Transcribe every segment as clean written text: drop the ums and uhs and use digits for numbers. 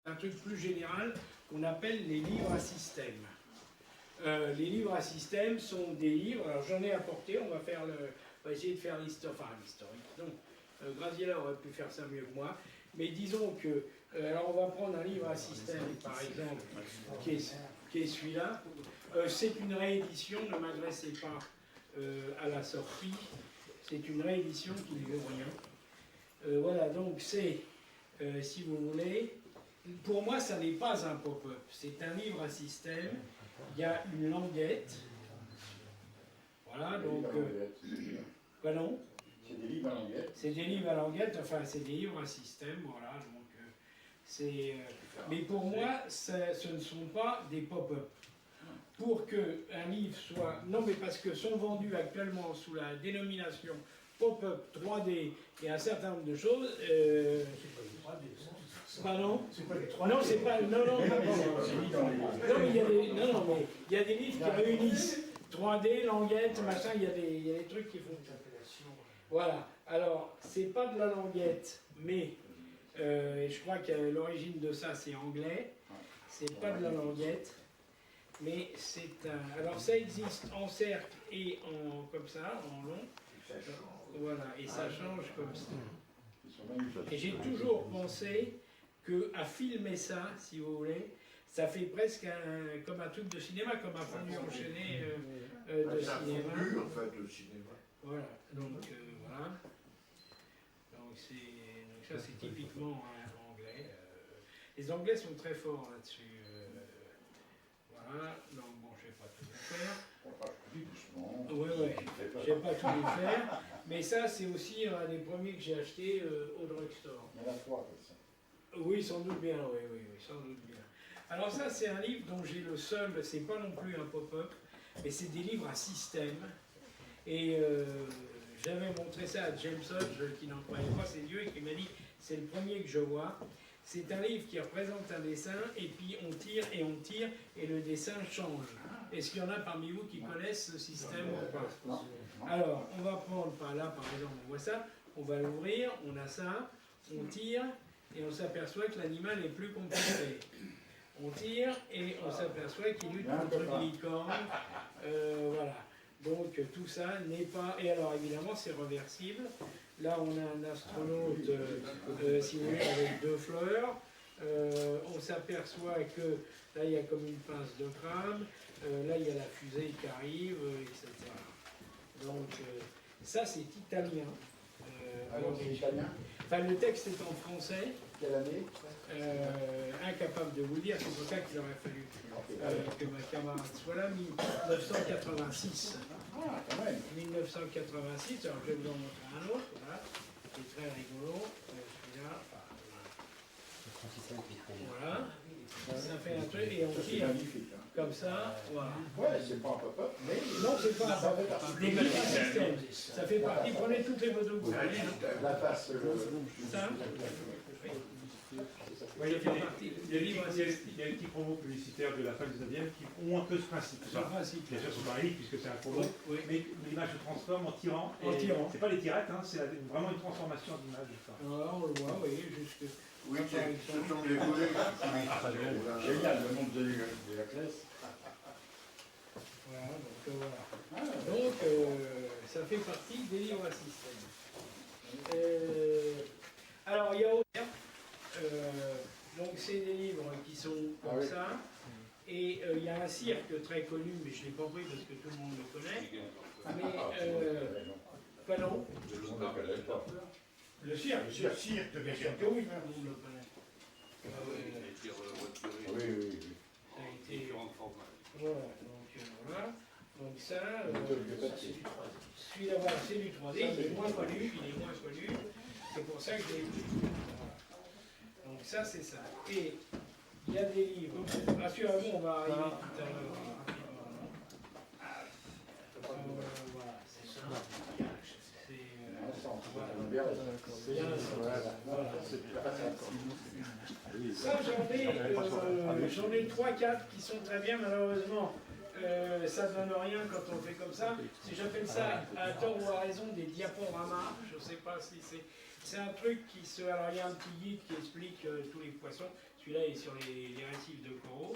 un truc plus général qu'on appelle les livres à système. Les livres à système sont des livres, alors j'en ai apporté, on va essayer de faire l'historique, non, Graziella aurait pu faire ça mieux que moi, mais disons que, alors on va prendre un livre à système par exemple, qui est celui-là, c'est une réédition, ne m'adressez pas à la sortie, c'est une réédition qui ne vaut rien. Voilà, donc c'est, si vous voulez, pour moi ça n'est pas un pop-up, c'est un livre à système, il y a une languette, voilà, donc, quoi non ? C'est des livres à languette. C'est des livres à languette, enfin c'est des livres à système, voilà, donc c'est... mais pour moi, ce ne sont pas des pop-up. Pour qu'un livre soit... Non, mais parce que sont vendus actuellement sous la dénomination pop-up 3D et un certain nombre de choses... Pardon ? C'est pas les 3D. Non, c'est pas... Non, non, pas non, mais il y a des... Non, non, mais il y a des livres qui réunissent 3D, languette, machin, il y a des trucs qui font... Voilà, alors, c'est pas de la languette, mais je crois que l'origine de ça, c'est anglais. C'est pas de la languette, mais c'est un... Alors, ça existe en cercle et en comme ça, en long. Voilà, et ça change comme ça. Et j'ai toujours pensé qu'à filmer ça, si vous voulez, ça fait presque comme un truc de cinéma, comme un fondu enchaîné de cinéma. C'est un en fait, de cinéma. Voilà, donc voilà. Donc ça c'est typiquement anglais. Les Anglais sont très forts là-dessus. Voilà, donc bon, je ne vais pas tout vous faire. On va plus doucement. Oui, oui, je ne vais pas tout vous faire. Mais ça, c'est aussi un des premiers que j'ai acheté au drugstore. Il y en a 3 comme ça. Oui, sans doute bien, oui, sans doute bien. Alors ça, c'est un livre dont j'ai le seul, c'est pas non plus un pop-up, mais c'est des livres à système. Et j'avais montré ça à James Hodge, qui n'en croyait pas ses yeux, et qui m'a dit, c'est le premier que je vois. C'est un livre qui représente un dessin, et puis on tire, et le dessin change. Est-ce qu'il y en a parmi vous qui connaissent ce système ou pas? Alors, on va prendre par là, par exemple, on voit ça, on va l'ouvrir, on a ça, on tire, et on s'aperçoit que l'animal est plus compliqué. On tire, et on s'aperçoit qu'il lutte contre une licorne. Voilà. Donc tout ça n'est pas... Et alors évidemment c'est réversible. Là on a un astronaute, si vous voulez, avec 2 fleurs. On s'aperçoit que là il y a comme une pince de crabe. Là il y a la fusée qui arrive, etc. Donc ça c'est italien. Alors c'est italien. Enfin le texte est en français. Quelle année? Incapable de vous le dire, c'est pour ça qu'il aurait fallu que ma camarade soit là, 1986. Ah, quand même. 1986, alors je vais vous en montrer un autre, là, qui est très rigolo, celui-là, voilà, ça fait un truc, et on tire comme ça, voilà. Ouais, c'est pas un pop-up, mais... Non, c'est pas un système, ça fait partie, prenez toutes les photos que vous voulez. La face, Ça Oui, il y a des petits promos publicitaires de la fin du 19e qui ont un peu ce principe. Bien sûr, c'est pas un livre puisque c'est un promo, mais l'image se transforme en tirant. C'est pas les tirettes, hein, c'est vraiment une transformation d'image. Alors, on le voit, vous voyez, jusque... Oui, ce sont les volets. Génial, le monde de la classe. Voilà, donc voilà. Donc, ça fait partie des livres à système. Alors, il y a autre. Donc, c'est des livres qui sont comme ça. Et il y a un cirque très connu, mais je ne l'ai pas pris parce que tout le monde le connaît. Mais, pardon ? Le cirque. Le cirque, bien sûr. Que oui, tout le monde le connaît. Oui. Ça a été... Voilà, donc voilà. Donc ça, celui-là, voilà, c'est du 3D, il est moins connu, c'est pour ça que je l'ai pris. Voilà. Donc ça, c'est ça. Et il y a des livres, rassurez-vous, on va arriver tout à l'heure rapidement. Voilà, c'est ça. Ça, j'en ai 3-4 qui sont très bien, malheureusement. Ça ne donne rien quand on fait comme ça. Si j'appelle ça, à tort ou à raison, des diaporamas, je ne sais pas si c'est... C'est un truc qui se... Alors, il y a un petit guide qui explique tous les poissons. Celui-là est sur les récifs de coraux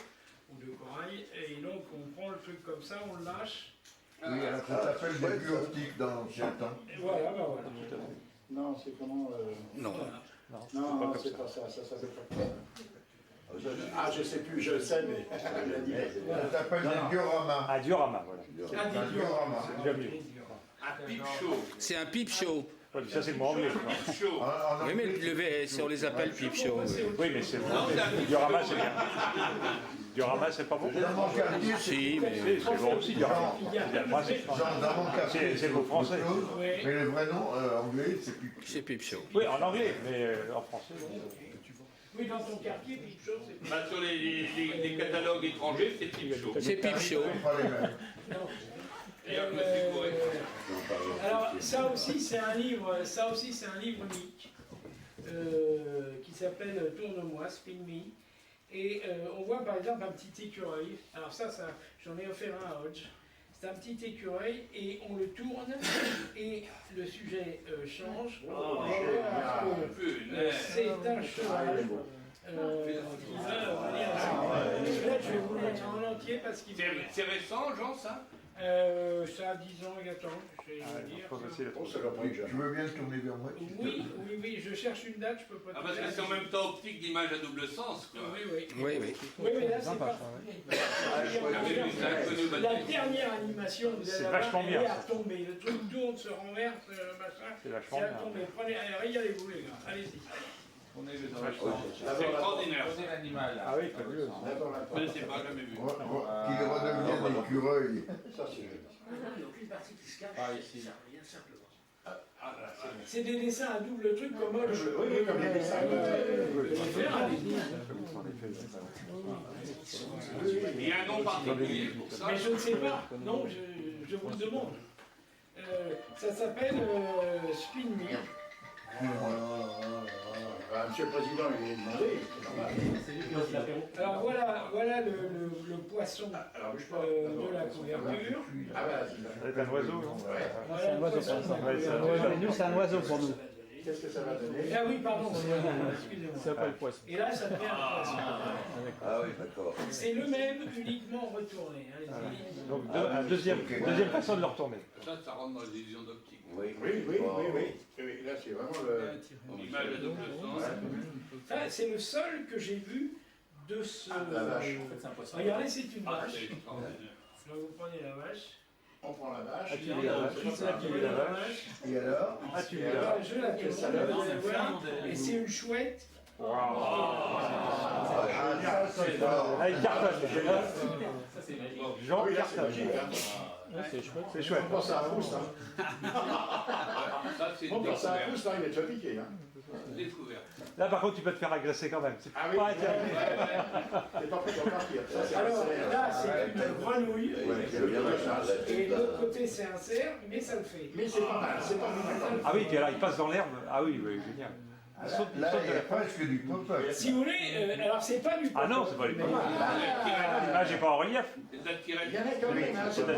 ou de corail. Et donc on prend le truc comme ça, on le lâche. Oui, alors ça s'appelle des buts optiques dans l'ancien temps. Et voilà, bah voilà. Non, c'est comment Non. Non, c'est pas ça, ça s'appelle pas comme ça. Je sais plus, je le sais, mais elle a dit. Ça s'appelle des dioramas. Ah, diorama, voilà. Ah, des Un diorama. C'est déjà mieux. Un pipe chaud. C'est un pipe show. Ouais, ça, c'est le mot anglais, je crois. Pipe chaud. Oui, mais si on les appelle pipe show. Oui, mais c'est le mot anglais. Diorama, c'est bien. Diorama, c'est pas bon. Dans mon quartier, Si, mais. C'est bon aussi, diorama. Moi, c'est genre dans mon quartier, c'est le mot français. mais le vrai nom anglais, c'est plus. C'est pipe show. Oui, en anglais, mais en français. Oui, dans ton quartier, pipe chaud, c'est Bah, sur les catalogues étrangers, c'est pipe chaud. C'est pipe show. Pas les mêmes. Alors ça aussi c'est un livre, unique qui s'appelle Tourne-moi, Spin Me. Et on voit par exemple un petit écureuil. Alors ça j'en ai offert un à Hodge. C'est un petit écureuil et on le tourne et le sujet change. C'est un cheval. Qui va venir à celui-là, je vais vous le mettre en entier parce qu'il C'est récent, Jean, ça? ça a 10 ans, il attend, je vais vous dire. Ça va prendre Tu veux bien le tourner vers moi? Oui, je cherche une date, je peux pas. Ah, parce que c'est en même temps optique d'image à double sens, quoi. Oui. Oui. Oui, là c'est pas. La dernière animation, vous allez voir, elle est à tomber. Le truc tourne, se renverse, machin. C'est vachement C'est à bien. tomber. Prenez, régalez-vous les gars, allez-y. C'est extraordinaire. Ah oui, fabuleux. Je ne sais pas, jamais vu. Qu'il redevienne écureuil. Ça, c'est joli. C'est des dessins à double truc comme moi. Oui, comme les dessins. Il y a un nom particulier pour ça. Mais je ne sais pas. Non, je vous le demande. Ça s'appelle Spin Me. Monsieur le Président, il est demandé. Alors voilà le poisson de la couverture. C'est un oiseau, non? Voilà le poisson de la couverture. Nous, c'est un oiseau pour nous. Qu'est-ce que ça va donner? Ah oui, pardon, excusez-moi. Ça s'appelle poisson. Et là, ça devient un poisson. Ah oui, d'accord. C'est le même, uniquement retourné. Allez-y. Donc, deuxième façon de le retourner. Ça rentre dans les illusions d'optique. Oui. Là, c'est vraiment L'image à double sens. Enfin, c'est le seul que j'ai vu de ce. la vache. Regardez, c'est une Ah, vache. c'est extraordinaire. Donc vous prenez la vache. On prend la vache. Tu lis la vache. Tu lis la vache. Et alors? Ah, tu lis la vache. Je la tourne, vous allez voir. Et c'est une chouette. Ah, il cartonne. Jean cartonne. C'est chouette. C'est chouette. On pense à un pouce, Ça, c'est une On pense à un découverte. pouce, il est déjà piqué. Découverte. Là, par contre, tu peux te faire agresser quand même. C'est Ah oui, pas interdit. t'es pas prêt d'en partir. Ça, c'est Alors un là, c'est une grenouille. C'est bien la chasse. Et de l'autre côté, c'est un cerf, mais ça le fait. Mais c'est pas mal, c'est pas mal. Ah oui, puis là, il passe dans l'herbe. Ah oui, génial. Il saute Là, de il y a la feuille. presque du pop-up. Si vous voulez, alors c'est pas du Ah non, c'est pas du pop-up. L'image n'est pas en relief. Les attirés. Il y en a quand même, hein, c'est pas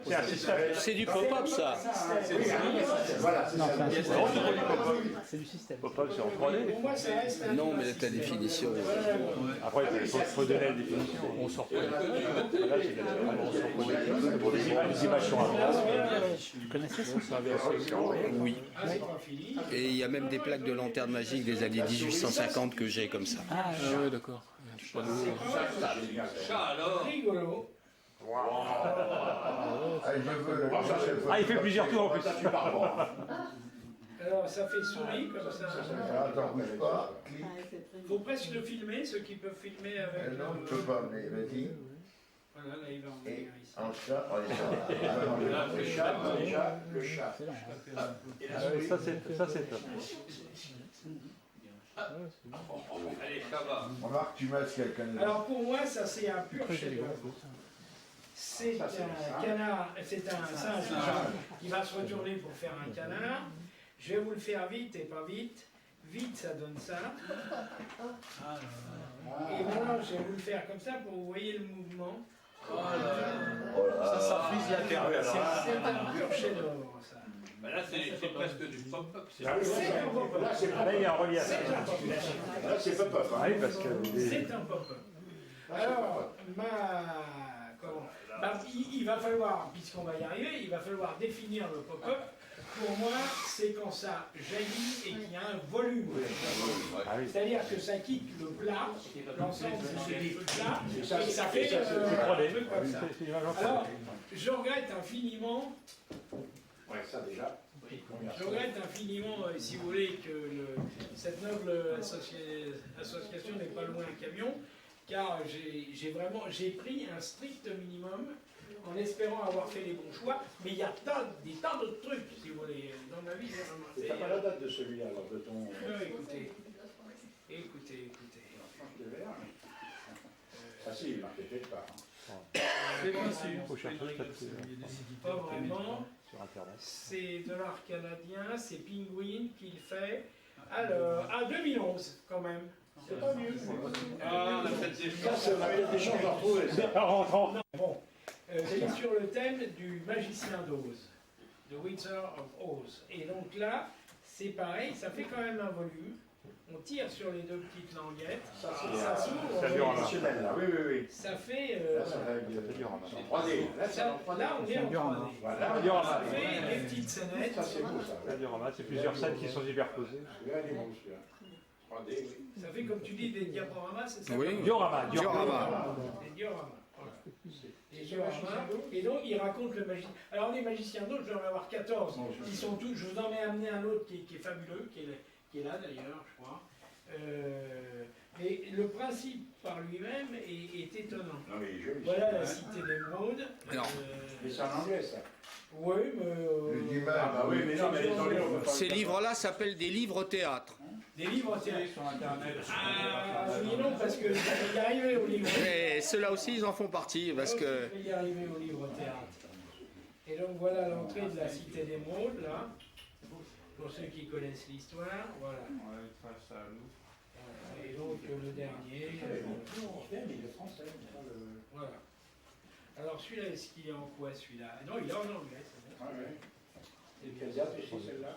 C'est un système. C'est du pop-up, ça. Voilà, c'est ça. C'est du système. Pop-up, c'est en 3D. Pour moi, ça reste un. Non, mais ta définition. Après, il faut donner la définition. On sort pas. Là, c'est les images sont à Tu connaissais ça? Oui. Ah, c'est pas fini. Et il y a même des plaques de lanterne magique des années 1850 que j'ai comme ça. Ah ouais, d'accord. Ça, alors. Rigolo. Ah, je veux. Ah, il fait plusieurs tours en plus. Alors ça fait souris comme ça. Attends, bouge pas. Clique. Faut presque le filmer, ceux qui peuvent filmer avec. Non, on ne peut pas, mais vas-y. Voilà, là il va en venir ici. En chat, on est Le chat. Ah oui, ça, c'est top. Allez, ça va. Remarque, tu masques quelqu'un d'autre. Alors pour moi, ça c'est un pur chef-d'œuvre. C'est un canard, c'est un singe qui va se retourner pour faire un canard. Je vais vous le faire vite et pas vite. Vite, ça donne ça. Et maintenant, je vais vous le faire comme ça pour que vous voyez le mouvement. Ça frise la terre. C'est un pur chef-d'œuvre, ça. Ben là, c'est presque du pop-up. Ah oui, C'est un pop-up. Là, c'est Là, il y a un relief. C'est un pop-up. Là, c'est pop-up. Ah oui, parce que C'est un pop-up. Alors, il va falloir, puisqu'on va y arriver, il va falloir définir le pop-up. Pour moi, c'est quand ça jaillit et qu'il y a un volume. Ah oui. C'est-à-dire que ça quitte le plat, l'ensemble du plat, et ça fait C'est un 3D. truc comme ça. C'est une image en 3D. Alors, je regrette infiniment, Ouais, ça déjà. si vous voulez, que cette noble association n'est pas loin un camion, car j'ai pris un strict minimum en espérant avoir fait les bons choix, mais il y a des tas d'autres trucs, si vous voulez, dans ma vie. Et t'as pas la date de celui-là, alors, de ton... Écoutez. Ah si, il est marqué quelque part. Il faut chercher peut-être Pas vraiment. sur Internet. C'est $ canadien, c'est Penguin qui le fait. Alors, 2011 quand même. C'est pas mieux. Ah, on a peut-être des Ça, c'est on avait des chances d'en retrouver, ça. En rentrant. Bon, c'est sur le thème du magicien d'Oz, de Wizard of Oz. Et donc là, c'est pareil, ça fait quand même un volume. On tire sur les deux petites languettes, ça s'ouvre. Ça dure en Traditionnel, là. Oui, oui, oui. Ça fait. Là, ça va être Ça dure en c'est 3D. Là, c'est en 3D. Là, on est en 3D. Voilà, Ça dure en Ça maths. fait des petites scénettes. ça c'est beau, ça. Ça dure en maths. C'est plusieurs scènes qui sont superposées. Celui-là, il est beau, celui-là. 3D, oui. Ça fait, comme tu dis, des diaporamas, c'est ça? Oui. Diorama. Des dioramas. Voilà. Des dioramas. Et donc, il raconte le magicien. Alors, les magiciens d'autres, je vais en avoir 14. Ils sont tous. Je vous en ai amené un autre qui est fabuleux, qui est là d'ailleurs, je crois. Mais le principe par lui-même est étonnant. Non, mais il est joli. Voilà la cité d'émeraude. Alors. Mais c'est en anglais, ça. Oui, mais. Le Dumas. Ah bah oui, mais non, mais les anglais, on peut pas... Ces livres-là s'appellent des livres-théâtre. Des livres théâtre. Sur Internet. Ah, oui, non, parce que je vais y arriver au livre. Et ceux-là aussi, ils en font partie parce que. Je vais y arriver au livre théâtre. Et donc voilà l'entrée de la cité d'émeraude, là. Pour ceux qui connaissent l'histoire, voilà. Et donc le dernier. Il est français. Voilà. Alors celui-là, est-ce qu'il est en quoi celui-là? Non, il est en anglais, c'est bon. Ah ouais. Et puis, Asiate aussi, celle-là.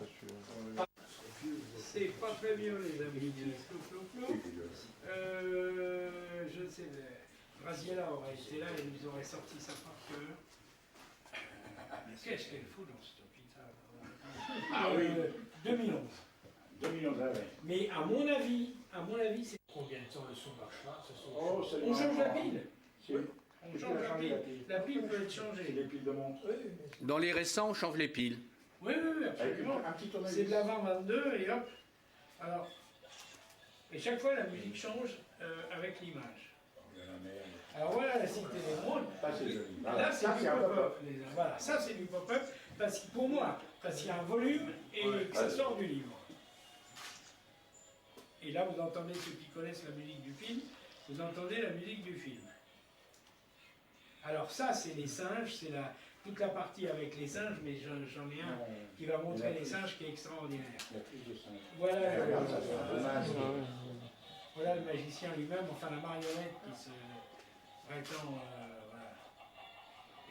C'est pas très mieux, les amis. Je ne sais pas. Graziella aurait été là et nous aurait sorti ça par cœur. Qu'est-ce qu'elle fout dans cet hôpital? Ah oui. 2011. 2011, ah ouais. Mais à mon avis, c'est... Combien de temps son marche-là? Oh, c'est On change la pile. Si. On change la pile. La pile peut être C'est changée. des piles de montre. Dans les récents, on change les piles. Oui, Avec absolument. un petit tournevis. C'est de la 2022 et hop. Alors, et chaque fois la musique change avec l'image. Alors voilà la cité d'émeraude. Ça, c'est joli. Là, c'est Ça, du c'est un pop-up. pop-up. Voilà, ça c'est du pop-up parce que pour moi, parce qu'il y a un volume et que ça sort du livre. Et là, vous entendez ceux qui connaissent la musique du film, vous entendez la musique du film. Alors ça, c'est les singes, c'est toute la partie avec les singes, mais j'en ai un qui va montrer les singes qui est extraordinaire. Il y a plus de singes. Voilà, Regarde, ça, c'est un dommage. voilà le magicien lui-même, enfin la marionnette qui se prétend. Voilà.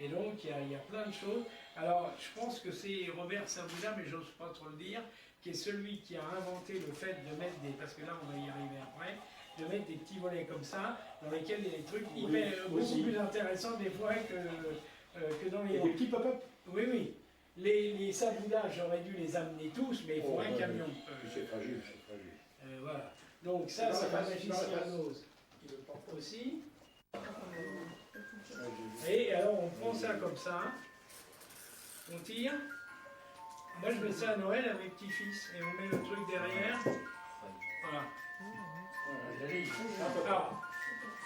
Et donc il y a plein de choses. Alors je pense que c'est Robert Saboula, mais j'ose pas trop le dire, qui est celui qui a inventé le fait de mettre des. Parce que là on va y arriver après, de mettre des petits volets comme ça, dans lesquels il y a des trucs beaucoup plus intéressants des fois que dans les. Et des petits pop-up. Oui. Les Saboula, j'aurais dû les amener tous, mais il faut un camion. C'est fragile, c'est fragile. Voilà. Donc ça, c'est la un face, magicien dans la face. d'Oz qui le porte aussi. Et alors on prend ça comme ça, on tire. Moi je mets ça à Noël à mes petits-fils et on met le truc derrière. Voilà. Alors,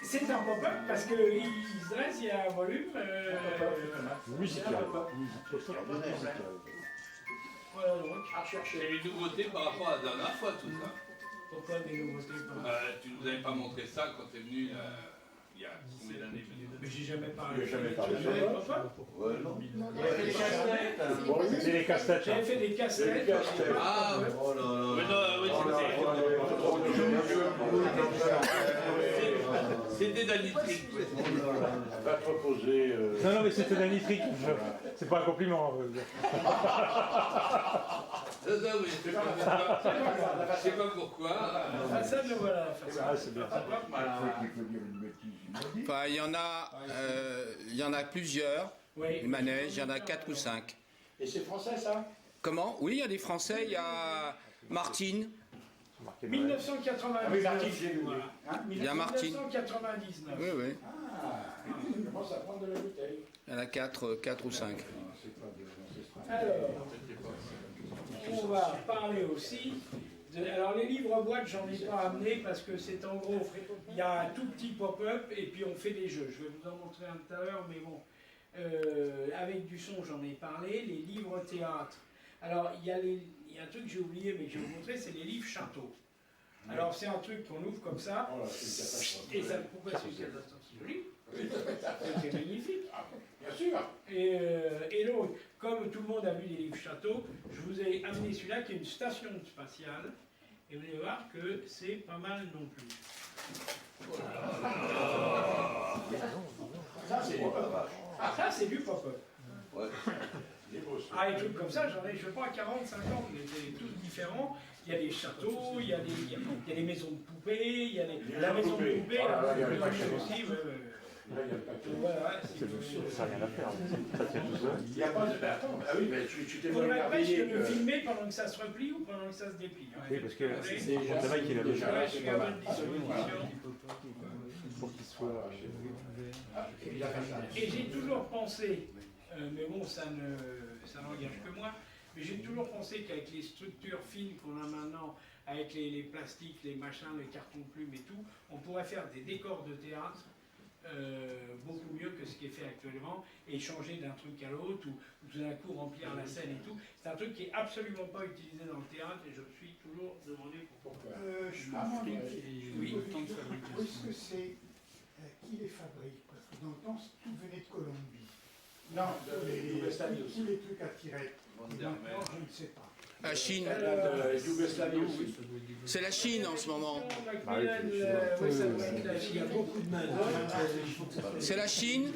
c'est un pop-up parce qu'il se dresse, il y a un volume. Musical. Voilà donc. C'est une nouveauté par rapport à la dernière fois, tout ça. Pourquoi des nouveautés? Tu nous avais pas montré ça quand tu es venu il y a combien d'années? Mais j'ai jamais parlé. J'ai jamais parlé de Vous avez ça. pop-up? Ouais, non. C'est les casse-têtes. J'avais fait des cassettes. Ah, ouais. Oh là là. Mais non, oui, Oh là c'était. là. C'était d'anitrique. Va te reposer. Non, mais c'était d'un nitrique. C'est pas un compliment. Non, mais je sais pas pourquoi. La façade, le voilà. La façade. Ah, c'est bien. Enfin, il y en a plusieurs. Oui. Les manèges, il y en a 4 ou 5. Et c'est français, ça? Comment? Oui, il y a des Français. Il y a Martine. 1999. Ah oui, Martine, j'ai lu. Voilà. Hein? Il y a Martine. 1999. Oui, oui. Ah, il commence à prendre de la bouteille. Il y en a 4 ou 5. Alors, on va parler aussi alors les livres boîtes, j'en ai pas amené parce que c'est en gros, il y a un tout petit pop-up et puis on fait des jeux. Je vais vous en montrer un tout à l'heure, mais bon, avec du son, j'en ai parlé. Les livres théâtre. Alors, il y a un truc que j'ai oublié, mais que je vais vous montrer, c'est les livres châteaux. Alors, c'est un truc qu'on ouvre comme ça. Oh là, c'est une catastrophe. Et ça, pourquoi c'est une catastrophe? C'est joli. C'est magnifique. Bien sûr. Et donc, comme tout le monde a vu les livres châteaux, je vous ai amené celui-là qui est une station spatiale. Et vous allez voir que c'est pas mal non plus. Ça, c'est du pop-up. Ah, ça, c'est du pop-up. Ouais. Il est beau, ça. Ah, les trucs comme ça, j'en ai, je sais pas, 40, 50, mais c'est tous différents. Il y a des châteaux, il y a des maisons de poupées, il y a la maison de poupées, Ah, là, il y a le la paquet aussi. Là, il y a le paquet. Voilà, Ça n'a rien à faire. Ça tient tout seul. Il n'y a pas de. Ben, attends, ah oui, mais tu t'es il pas faudrait presque émerveillé. le filmer pendant que ça se replie ou pendant que ça se déplie. Hein. Oui, parce que Vous c'est le mec qui l'a déjà. Ouais, je suis à votre disposition. Pour qu'il soit. Et j'ai toujours pensé, mais bon, ça n'engage que moi, mais j'ai toujours pensé qu'avec les structures fines qu'on a maintenant, avec les plastiques, les machins, les cartons plumes et tout, on pourrait faire des décors de théâtre beaucoup mieux que ce qui est fait actuellement et changer d'un truc à l'autre ou tout d'un coup remplir la scène et tout. C'est un truc qui est absolument pas utilisé dans le théâtre et je me suis toujours demandé pourquoi. Je me demande, Oui. où est-ce que c'est qui les fabrique? Parce que dans le temps, tout venait de Colombie. Non, Tous les trucs à tirer. Maintenant, je ne sais pas. La Chine. Yougoslavie aussi. C'est la Chine en ce moment. Il y a beaucoup de main. C'est la Chine,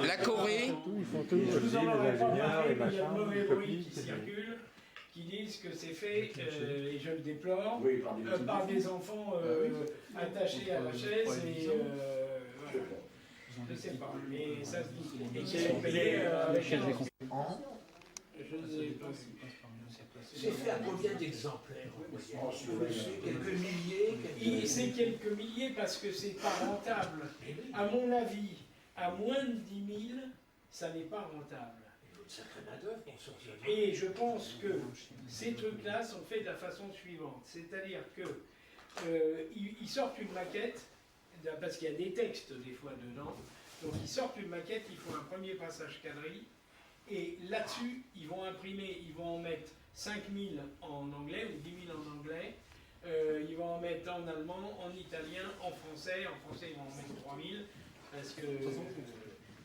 la Corée. Ils font tout. Je vous en Les aurais pas ingénieurs, parlé, les mais il y a de machins, mauvais les bruits copies. qui circulent, qui disent que c'est fait, et je le déplore, Oui, par des par des enfants attachés à la chaise et voilà. Je sais pas, mais ça se dit. Et qui sont payés avec un... Je ne sais pas. C'est fait à combien d'exemplaires? Quelques milliers? C'est quelques milliers parce que c'est pas rentable. À mon avis, à moins de 10 000, ça n'est pas rentable. Et je pense que ces trucs-là sont faits de la façon suivante. C'est-à-dire qu'ils sortent une maquette, parce qu'il y a des textes des fois dedans, donc ils sortent une maquette, ils font un premier passage quadrille, et là-dessus, ils vont imprimer, ils vont en mettre 5000 en anglais ou 10 000 en anglais, ils vont en mettre en allemand, en italien, en français ils vont en mettre 3000, parce que...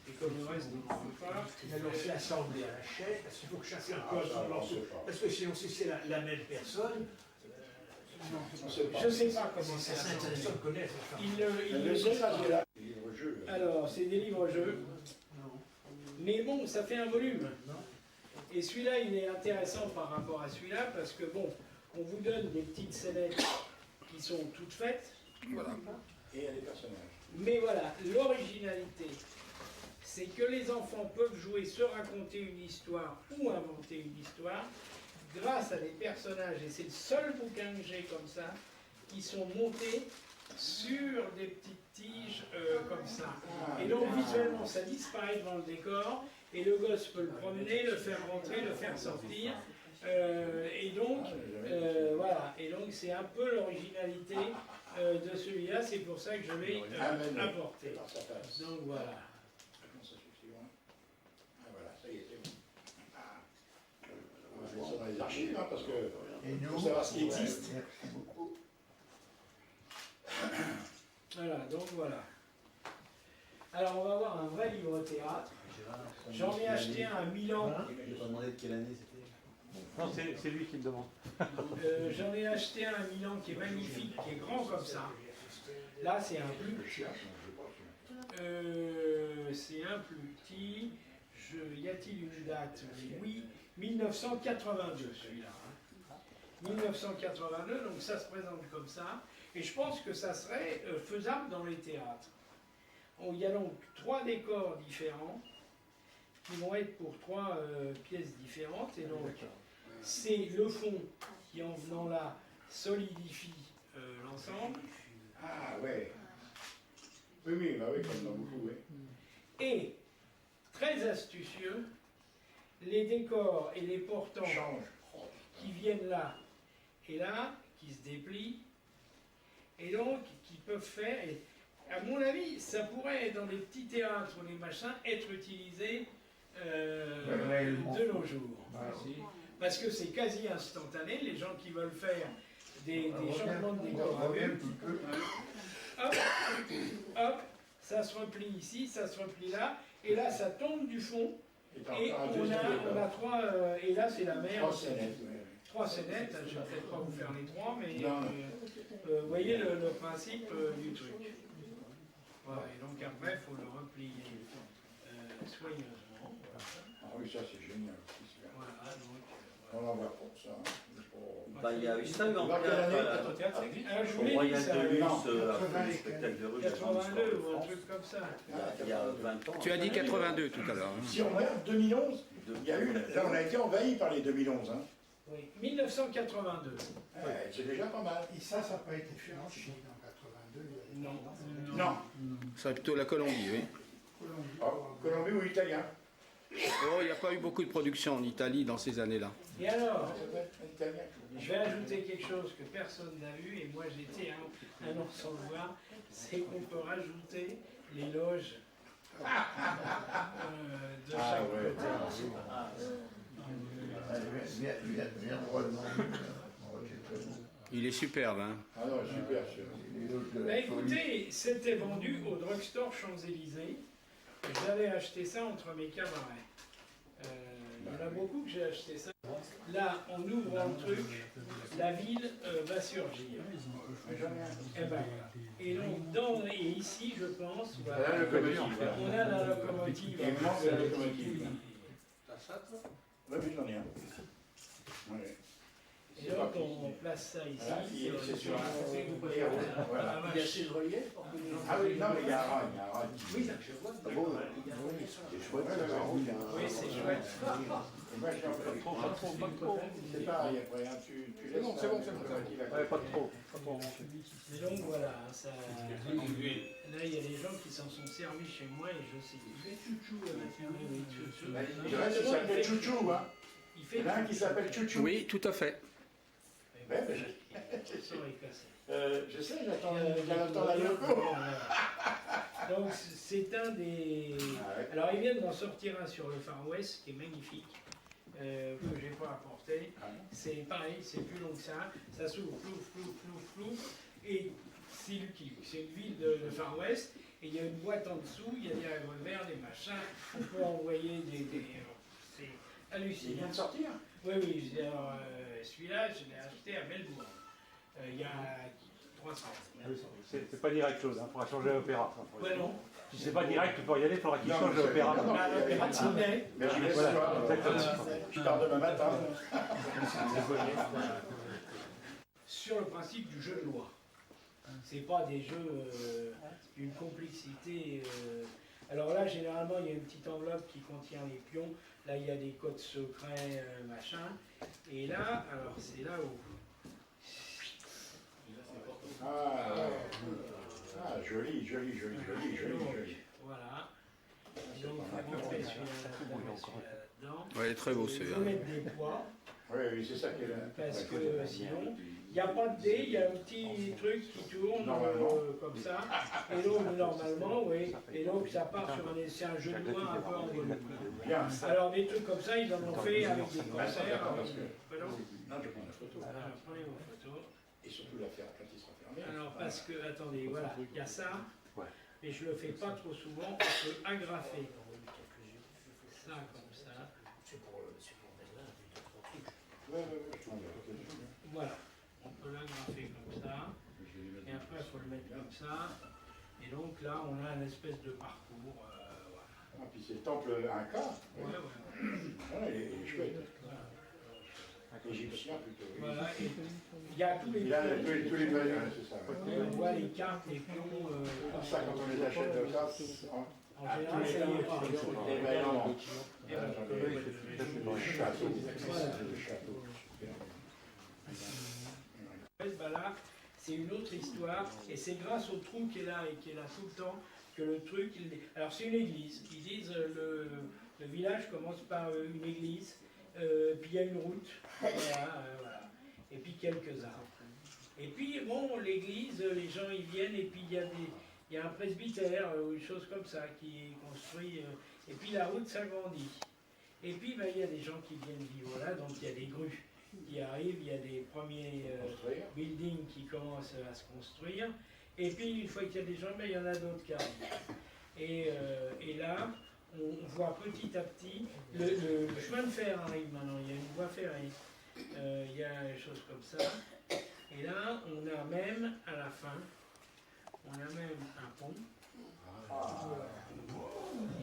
Et comme le reste, on ne peut pas. Alors c'est assemblé à la chaîne, parce qu'il faut que chacun pose son morceau. Parce que sinon, si c'est la même personne, je ne sais pas comment c'est. certaines personnes connaissent. Alors, c'est des livres-jeux. Mais bon, ça fait un volume. Et celui-là, il est intéressant par rapport à celui-là, parce que bon, on vous donne des petites scénettes qui sont toutes faites. Voilà. Et il y a des personnages. Mais voilà, l'originalité, c'est que les enfants peuvent jouer, se raconter une histoire ou inventer une histoire grâce à des personnages, et c'est le seul bouquin que j'ai comme ça, qui sont montés sur des petites tiges comme ça. Et donc visuellement, ça disparaît devant le décor, et le gosse peut le promener, le faire rentrer, le faire sortir. Et donc, voilà, et donc c'est un peu l'originalité de celui-là, c'est pour ça que je l'ai apporté. Donc voilà. Voilà, ça y est, c'est bon. On va mettre ça dans les archives, hein, parce que faut savoir ce qui existe. Merci beaucoup. Voilà, donc voilà. Alors on va voir un vrai livre théâtre. J'en ai acheté un à Milan. Je n'ai pas demandé de quelle année c'était. Non, c'est lui qui le demande. J'en ai acheté un à Milan qui est magnifique, qui est grand comme ça. Là, c'est un plus petit. C'est un plus petit. Y a-t-il une date? Oui, 1982 celui-là. 1982, donc ça se présente comme ça. Et je pense que ça serait faisable dans les théâtres. Il y a donc 3 décors différents qui vont être pour 3 pièces différentes. Et donc, c'est le fond qui, en venant là, solidifie l'ensemble. Ah ouais. Oui, oui, bah oui, comme dans beaucoup, oui. Et, très astucieux, les décors et les portants qui viennent là et là, qui se déplient, et donc qui peuvent faire, et à mon avis, ça pourrait, dans les petits théâtres ou les machins, être utilisé de nos jours. Parce que c'est quasi instantané, les gens qui veulent faire des changements de décor à vue, hop, hop, ça se replie ici, ça se replie là, et là ça tombe du fond, et on a 3, et là c'est la mer. 3 scénettes, je ne vais peut-être pas vous faire les 3, mais vous voyez le principe du truc. Voilà, et donc après, il faut le replier soigneusement. Ah oui, ça c'est génial. Voilà, donc. On va voir pour ça. Bah, il y a eu ça en théâtre, au Royal de Luce, le spectacle de rue. 82 ou un truc comme ça. Il y a 20 ans. Tu as dit 82 tout à l'heure. Si on regarde 2011, il y a eu, là on a été envahi par les 2011. Hein. Oui, 1982. C'est déjà pas mal. Et ça n'a pas été fait en Chine en 82. Non. Non. Ça serait plutôt la Colombie, oui. Colombie ou italien? Oh, il n'y a pas eu beaucoup de production en Italie dans ces années-là. Et alors, je vais ajouter quelque chose que personne n'a vu, et moi j'étais un an sans le voir, c'est qu'on peut rajouter les loges de chaque côté. Il est superbe, hein. Ah non, super. Bah écoutez, c'était vendu au drugstore Champs-Élysées. J'avais acheté ça entre mes camarades. Il y en a beaucoup que j'ai acheté ça. Là, en ouvrant le truc, la ville va surgir. Et, ben, et donc, et ici, je pense, voilà, on a la locomotive. Il manque la locomotive. T'as ça, toi? Oui, mais j'en ai un. Ouais. Et donc, on place ça ici. C'est sur un. Voilà. Il y a chez le relief. Ah oui, non, mais il y a un rail. Oui, je vois. C'est chouette, ça. Oui, c'est chouette. Moi, je suis un peu trop. C'est pareil, après, tu laisses. Non, c'est bon, c'est bon. Ouais, pas trop. Mais donc, voilà, ça. Là, il y a des gens qui s'en sont servis chez moi et je sais. Il fait chouchou avec un chouchou. Il reste, il s'appelle Chouchou, hein. Il y en a un qui s'appelle Chouchou. Oui, tout à fait. Ouais, mais je sais, j'attends la loco. Donc c'est un des... Alors ils viennent d'en sortir un sur le Far West qui est magnifique, que j'ai pas apporté. C'est pareil, c'est plus long que ça. Ça s'ouvre, flou. Et c'est Lucky. C'est une ville de Far West. Et il y a une boîte en dessous, il y a des revolvers, des machins. On peut envoyer des... C'est hallucinant. Il vient de sortir? Oui. Alors, celui-là, je l'ai acheté à Melbourne. Il y a 3 semaines. C'est pas direct chose, il faudra changer à l'opéra. Ouais, non. Si c'est pas direct pour y aller, il faudra qu'il change à l'opéra. Mais je laisse toi. Je pars demain matin. Sur le principe du jeu de loi. C'est pas des jeux d'une complexité. Alors là, généralement, il y a une petite enveloppe qui contient les pions. Là, il y a des codes secrets, machin. Et là, alors c'est là où. Joli. Voilà. Donc, vous mettez celui-là. Ouais, il est très beau celui-là. Vous mettre des poids. Oui, c'est ça qui est là. Parce que sinon, il n'y a pas de dé, il y a un petit truc qui tourne comme ça. Et donc, normalement, oui. Et donc, ça part sur c'est un jeu de loi un peu en volume. Alors, des trucs comme ça, ils en ont fait avec des concerts. Non, je prends la photo. Alors, prenez vos photos. Et surtout la faire quand il sera fermé. Alors, parce que, attendez, voilà, il y a ça. Mais je le fais pas trop souvent, on peut agrafer. Ça, comme ça. Voilà, on peut l'agrafer comme ça. Et après, après il faut le mettre comme ça. Et donc là, on a une espèce de parcours. Voilà. Ah, puis c'est le temple Inca. Ouais. Ah, il est chouette. Voilà. Égyptien plutôt. Oui. Voilà. Et il y a tous les Il a tous les moyens, c'est ça. on voit les cartes, les pions. Ça, quand on les achète de ça, En général, ça y est. les maillons. Bah là, c'est une autre histoire, et c'est grâce au trou qui est là et qui est là tout le temps que le truc. Alors c'est une église. Ils disent le village commence par une église, puis il y a une route, voilà, et puis quelques arbres. Et puis bon, l'église, les gens y viennent, et puis il y a un presbytère ou une chose comme ça qui est construit, et puis la route s'agrandit. Et puis il y a des gens qui viennent vivre là, donc il y a des grues qui arrivent, il y a des premiers buildings qui commencent à se construire, et puis une fois qu'il y a des gens, il y en a d'autres qui arrivent. Et là, on voit petit à petit, le chemin de fer arrive maintenant, il y a une voie ferrée, il y a des choses comme ça, et là, on a même, à la fin, on a même un pont.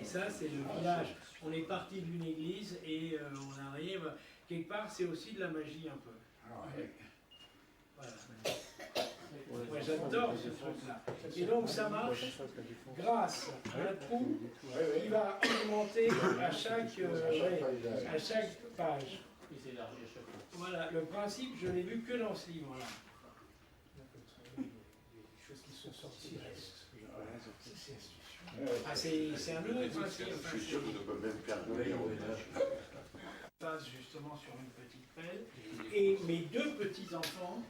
Et ça, c'est le village. On est parti d'une église et on arrive. Quelque part, c'est aussi de la magie un peu. Voilà. Ouais, j'adore ce truc-là. Et donc, ça marche grâce à un trou qui va augmenter à chaque page. Voilà, le principe, je l'ai vu que dans ce livre-là. Ah, c'est un nouveau principe. Je suis sûr qu'on ne peut même perdoner. Je passe justement sur une petite pelle. Et mes deux petits-enfants,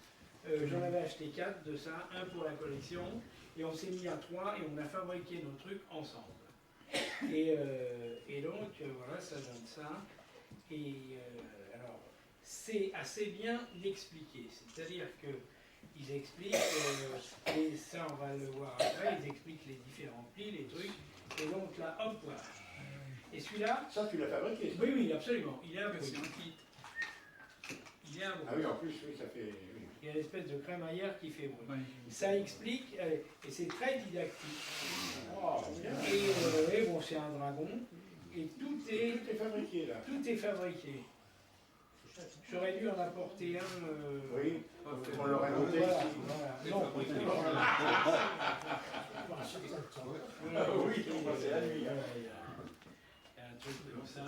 j'en avais acheté 4 de ça, un pour la collection, et on s'est mis à 3 et on a fabriqué nos trucs ensemble. Et donc, voilà, ça donne ça. Et alors, c'est assez bien d'expliquer. C'est-à-dire que ils expliquent, et ça on va le voir après, ils expliquent les différents plis, les trucs, et donc là, hop, voilà. Et celui-là... Ça, tu l'as fabriqué? Oui, oui, absolument. Il est à bruit. Il est à bruit. Ah oui, en plus, oui, ça fait... Il y a une espèce de crémaillère qui fait bruit. Oui. Ça explique, et c'est très didactique. Oh, et bon, c'est un dragon, et tout est fabriqué, là. Tout est fabriqué. J'aurais dû en apporter un. Oui, on l'aurait noté voilà, ici. Voilà. Non, oui, on passait la nuit. Il y a un truc comme ça.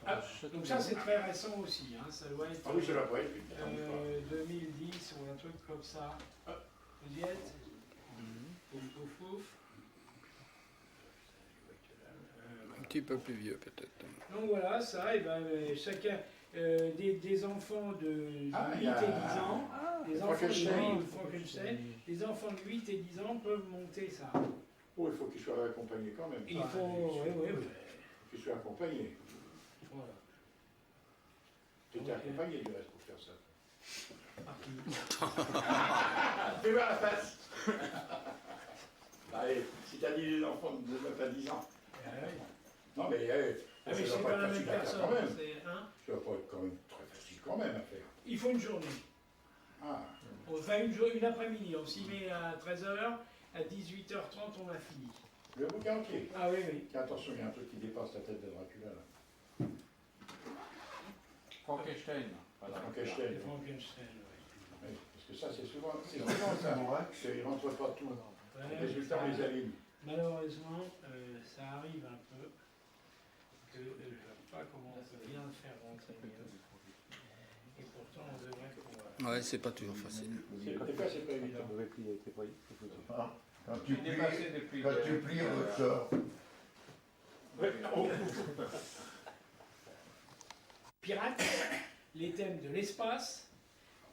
Ah, donc ça, c'est très récent aussi. Hein. Ça doit être. Ah oui, ça doit pas être. 2010 ou un truc comme ça. Vous y êtes? Pouf, pouf, pouf. Un petit peu plus vieux peut-être. Donc voilà, ça, et ben chacun. Des enfants de 8 et 10 ans, des enfants de 8, Frankenstein, des enfants de 8 et 10 ans peuvent monter ça. Oh, il faut qu'ils soient accompagnés quand même. Il faut, oui. Il faut qu'ils soient accompagnés. Voilà. Tu étais accompagné du reste pour faire ça. Fais voir la face. Allez, si t'as dit les enfants de 9 à 10 ans. Non mais... mais c'est pas la même personne. Ça va pas être quand même très facile quand même à faire. Il faut une journée. Ah. Enfin une après-midi. On s'y met à 13h, à 18h30 on a fini. Le bouquin entier. Ah oui, oui. Attention, il y a un truc qui dépasse la tête de Dracula là. Frankenstein. Frankenstein. Frankenstein, oui. Parce que ça c'est souvent ça. Il ne rentre pas tout. Les résultats on les aligne. Malheureusement, ça arrive un peu. Que je ne vois pas comment on peut bien le faire rentrer mieux. Et pourtant, on devrait pouvoir. Ouais, c'est pas toujours facile. Des fois, c'est pas évident. Quand tu plies, on te sort. Pirates, les thèmes de l'espace.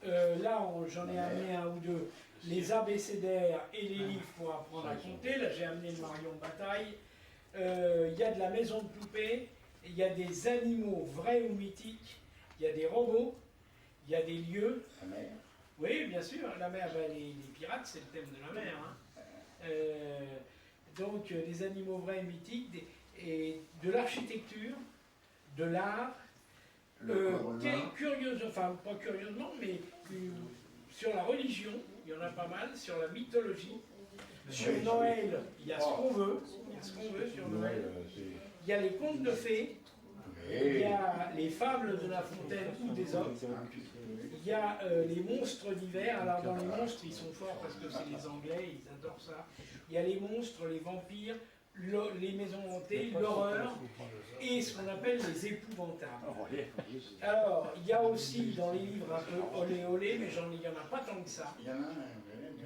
Là, j'en ai amené un ou deux. Les abécédaires et les livres pour apprendre à compter. Là, j'ai amené le Marion de bataille. Il y a de la maison de poupée, il y a des animaux vrais ou mythiques, il y a des robots, il y a des lieux. La mer. Oui, bien sûr, la mer, les pirates, c'est le thème de la mer. Hein. Donc, des animaux vrais et mythiques, et de l'architecture, de l'art, curieusement, enfin pas curieusement, mais sur la religion, il il y en a pas mal, sur la mythologie. Sur Noël, il y a ce qu'on veut, sur Noël. Il y a les contes de fées, il y a les fables de La Fontaine ou des hommes. Il y a les monstres d'hiver. Alors dans les monstres, ils sont forts parce que c'est les Anglais, ils adorent ça. Il y a les monstres, les vampires, les maisons hantées, l'horreur et ce qu'on appelle les épouvantables. Alors, il y a aussi dans les livres un peu olé olé, mais il n'y en a pas tant que ça.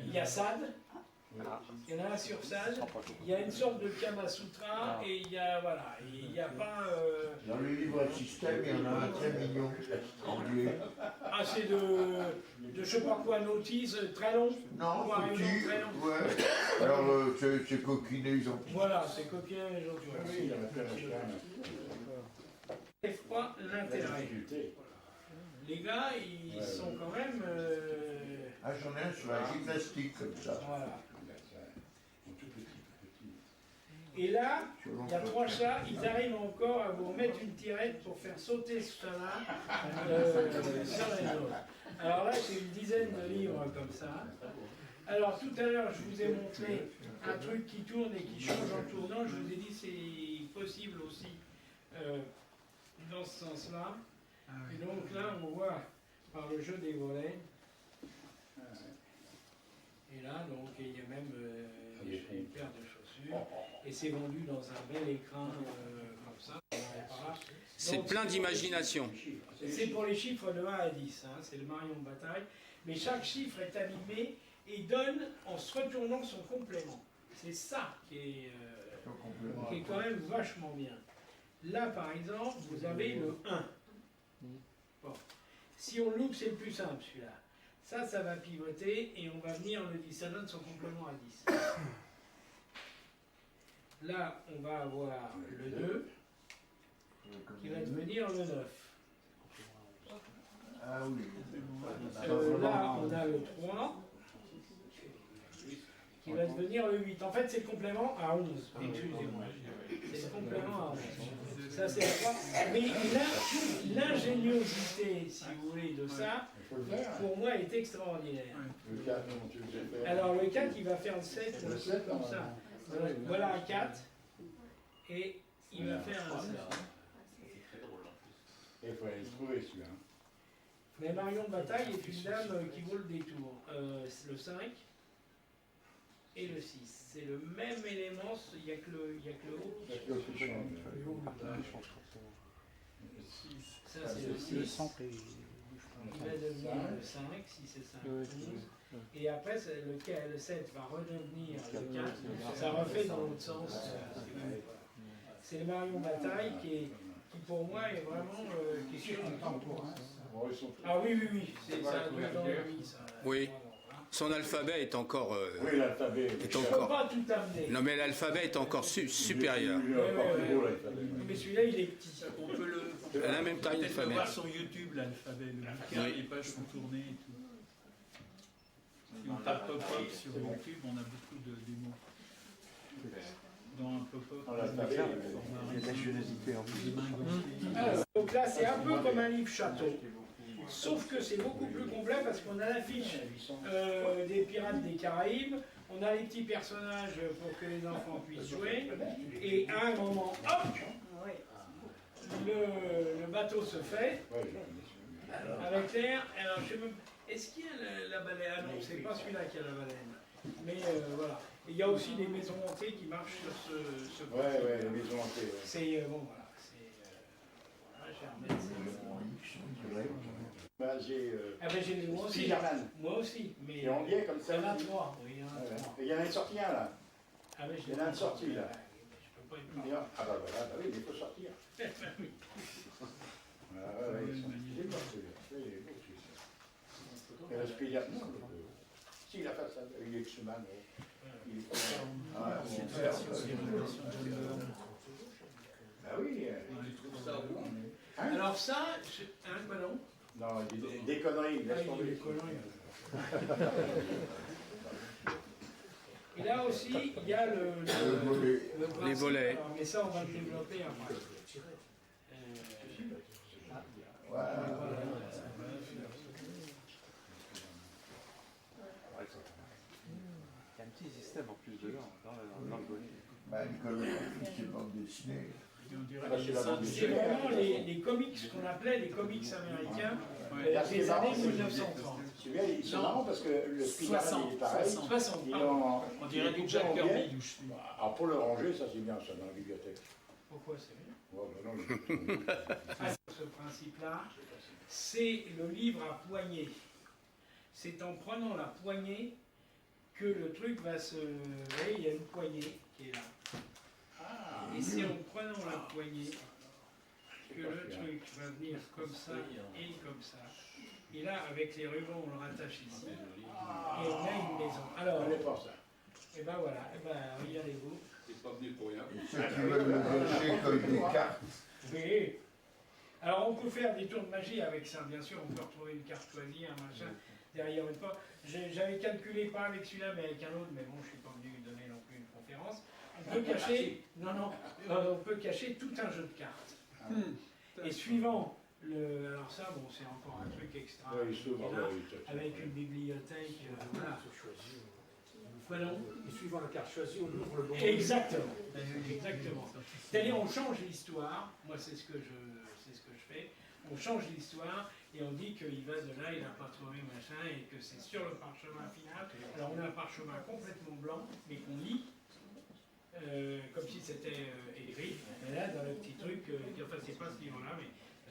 Il y a Sade. Il y en a un sur Sade, il y a une sorte de Kama Sutra et il y a, voilà, il n'y a pas... Dans le livre à système, il y en a un très mignon, anglais. Ah, c'est de je sais pas quoi, notice, très long. Non, petit, très long. Ouais. Alors, c'est coquiné, gentil. Voilà, c'est coquin et gentil. Oui, il y en a plein, Je ne pas l'intérêt. Les gars, ils sont quand même... Ah, j'en ai un sur la gymnastique, comme ça. Voilà. Et là, il y a 3 chats, ils arrivent encore à vous mettre une tirette pour faire sauter ce chat-là sur les autres. Alors là, j'ai une dizaine de livres comme ça. Alors tout à l'heure, je vous ai montré un truc qui tourne et qui change en tournant. Je vous ai dit c'est possible aussi dans ce sens-là. Et donc là, on voit par le jeu des volets. Et là, donc, il y a même une paire de chaussures. Et c'est vendu dans un bel écran comme ça. C'est plein d'imagination. C'est pour les chiffres de 1 à 10. Hein, c'est le Marion de bataille. Mais chaque chiffre est animé et donne, en se retournant, son complément. C'est ça qui est quand même vachement bien. Là, par exemple, vous avez le 1. Bon. Si on loupe, c'est le plus simple, celui-là. Ça va pivoter et on va venir le 10. Ça donne son complément à 10. Là, on va avoir le 2 qui va devenir le 9. Ah oui. Là, on a le 3 qui va devenir le 8. En fait, c'est le complément à 11. Excusez-moi. C'est le complément à 11. Ça, c'est la 3. Mais l'ingéniosité, si vous voulez, de ça, pour moi, est extraordinaire. Alors, le 4, il va faire le 7, comme ça. Voilà un 4. Et il va faire un 7. Il faut aller le trouver, celui-là. Mais Marion de Bataille est une dame qui vaut le détour. Le 5 et le 6. C'est le même élément, il n'y a que le haut qui change. Ça, c'est le 6. Il va devenir le 5, 6 et 5, 11. Et après, le 7 va redevenir le 4. Ça refait dans l'autre sens. C'est le Marion Bataille qui pour moi est vraiment quelque chose de contemporain. Ah oui, c'est ça, dans le oui, ça. Oui. Son alphabet est encore... oui, l'alphabet. Je ne peux pas tout amener. Non, mais l'alphabet est encore supérieur. Mais celui-là, il est petit. On peut le... À la même taille, l'alphabet. On peut l'alphabet. voir sur YouTube l'alphabet, le bouquin, les pages sont tournées et tout. Si on tape pop-up sur YouTube, on a beaucoup de démos. Dans un pop-up, il y a de la générosité en plus. Donc là, c'est un peu comme un livre château. Sauf que c'est beaucoup plus complet parce qu'on a l'affiche des Pirates des Caraïbes, on a les petits personnages pour que les enfants puissent jouer, et à un moment, hop, le bateau se fait avec l'air. Alors, je sais même, est-ce qu'il y a la baleine? Ah non, c'est pas celui-là qui a la baleine. Mais voilà. Et il y a aussi des maisons hantées qui marchent sur ce point. Ouais, les maisons hantées. Ouais. C'est bon, voilà. J'ai les moi aussi. Moi aussi. Mais et on vient comme ça. Il y en a 3. Oui, il y en a une sortie là. Il y en a une sortie là. Je peux pas y parler. Ah bah voilà, oui, mais il faut sortir. Il est beau celui-là. Il reste Spider. Non, si il a fait ça, il est Xuman. Ah oui. Alors ça, un ballon. Non, des conneries, laisse tomber. Des conneries. Et là aussi, il y a les volets. Alors, mais ça, on va le développer après. système en plus dedans, dans le volet. Bah, l'école de c'est bande dessinée. C'est vraiment les comics qu'on appelait les comics américains des années 1930. C'est marrant parce que le Spider-Man il est pareil. 60. On dirait du Jack Kirby d'où je suis. Alors pour le ranger, ça c'est bien ça dans la bibliothèque. Pourquoi c'est bien? Ouais, Ce principe-là, c'est le livre à poignée. C'est en prenant la poignée que le truc va se... Vous voyez, il y a une poignée qui est là. Et c'est en prenant la poignée que le truc va venir comme ça et comme ça. Et là, avec les rubans, on le rattache ici. Et on a une maison. Alors, et ben voilà, et ben regardez-vous. C'est pas venu pour rien. Ceux qui veulent le gaucher comme des cartes. Oui. Alors on peut faire des tours de magie avec ça, bien sûr, on peut retrouver une carte choisie, un machin, derrière une porte. J'avais calculé pas avec celui-là, mais avec un autre, mais bon, je suis pas venu donner non plus une conférence. On peut cacher, on peut cacher tout un jeu de cartes. Et suivant le, alors ça, bon, c'est encore un truc extra, avec une bibliothèque, voilà. Pardon. Et suivant la carte choisie, on ouvre le bon. Exactement. Exactement. C'est-à-dire, on change l'histoire. Moi, c'est ce que je fais. On change l'histoire et on dit qu'il va de là, il n'a pas trouvé machin, et que c'est sur le parchemin final. Alors, on a un parchemin complètement blanc, mais qu'on lit comme si c'était écrit. Et là, dans le petit truc, enfin, c'est pas ce livre-là, mais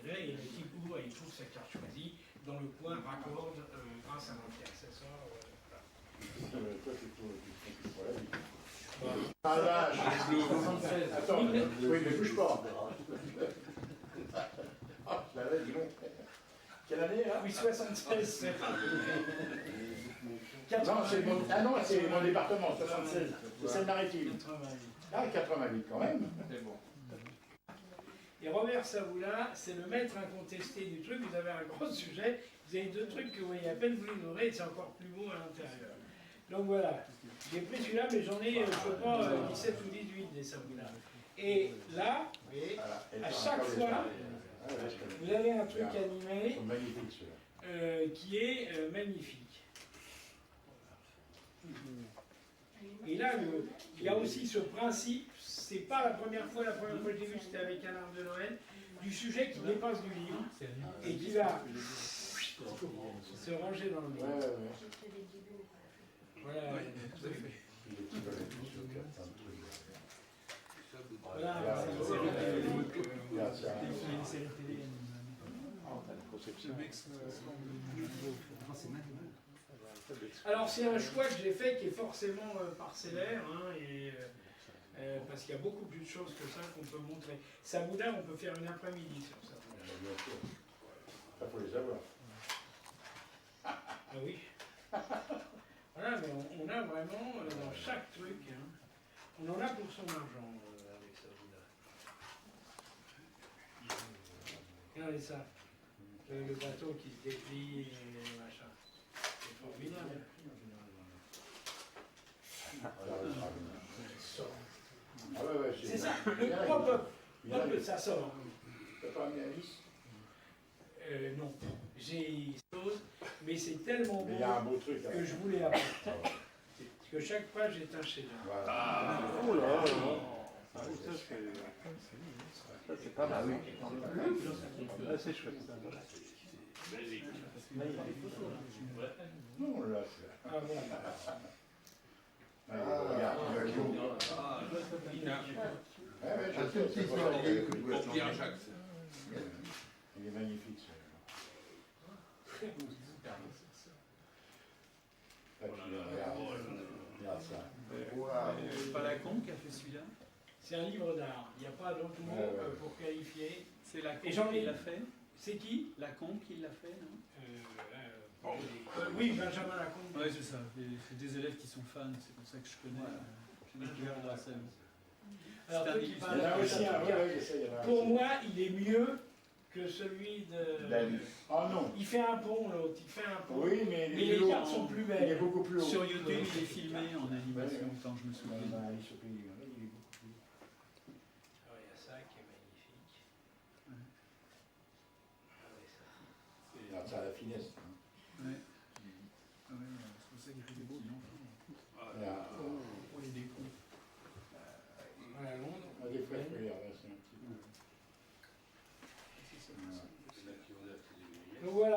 là, il y a le type ouvre et il trouve sa carte choisie dans le coin raccorde grâce à l'intercesseur. Ah là, attends, oui, mais bouge pas. Ah, je l'avais, dis donc. Quelle année là? Oui, 76. Non, c'est mon... Ah non, c'est mon département, 76. C'est Seine-Maritime. Ah, 88 quand même. C'est bon. Et Robert Savoula, c'est le maître incontesté du truc. Vous avez un gros sujet, vous avez deux trucs que vous voyez à peine, vous les aurez, et c'est encore plus beau à l'intérieur. Donc voilà, j'ai pris celui-là, mais j'en ai, je sais pas, 17 ou 18 des Savoula. Et là, vous voyez, à chaque fois, vous avez un truc animé qui est magnifique. Et là, il y a aussi ce principe, c'est pas la première fois que j'ai vu, c'était avec un arbre de Noël, du sujet qui dépasse du livre et qui va se ranger dans le livre. Voilà, tout à fait. Voilà, alors c'est un choix que j'ai fait qui est forcément parcellaire, hein, et, parce qu'il y a beaucoup plus de choses que ça qu'on peut montrer. Saboula, on peut faire une après-midi sur ça. Bien sûr. Ça faut les avoir. Ah oui. Voilà, mais on a vraiment dans chaque truc, hein, on en a pour son argent avec Saboula. Regardez ça, le bateau qui se déplie et machin. C'est formidable. C'est ça, le pop-up, ça sort. T'as pas mis Alice? Non, j'ai chose, mais c'est tellement beau, il y a un beau truc, que je voulais apporter. Parce que chaque page est un chef-d'œuvre. Voilà. Ah, oh là là. Ça c'est pas mal. Ah, c'est chouette ça. Non, là, Ah bon. Regarde, Pour Pierre Jacques. il est magnifique. Regarde ça. Pas Lacombe qui a fait celui-là? C'est un livre d'art, il n'y a pas d'autre mot pour qualifier. C'est Lacombe Et j'en ai- qui l'a fait? C'est qui? Lacombe qui l'a fait, non? Oui, Benjamin Lacombe. Oui, c'est ça. C'est des élèves qui sont fans, c'est pour ça que je connais. J'ai découvert grâce à eux. Alors, C'est un toi qui livre. parles Il y en a de aussi ça, un, regarde, ouais, ça, il y en a un pour aussi. moi, il est mieux que celui de... D'Alice. Oh non. Il fait un pont, l'autre, il fait un pont. Oui, mais Mais les cartes sont plus il est belles. beaucoup plus haut. Sur YouTube, il est filmé en animation, tant je me souviens. Alice au pays, il est beaucoup plus haut. Alors, il y a ça qui est magnifique. Ouais. Ah ouais, ça. Regarde ça à la finesse. Ouais. Ah ouais, c'est pour ça qu'il fait des petits enfants. Regarde.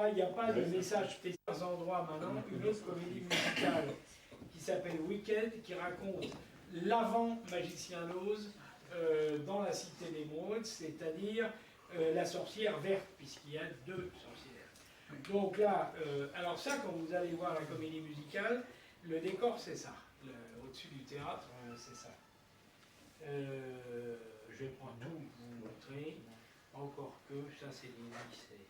là, il n'y a pas de message spécial aux endroits maintenant. Une autre comédie musicale qui s'appelle Wicked, qui raconte l'avant Magicien d'Oz dans la cité d'émeraude, c'est-à-dire la sorcière verte, puisqu'il y a 2 sorcières. Donc là, alors ça, quand vous allez voir la comédie musicale, le décor c'est ça. Au-dessus du théâtre, c'est ça. Je vais prendre tout, vous montrer. Encore que, ça c'est l'Élysée.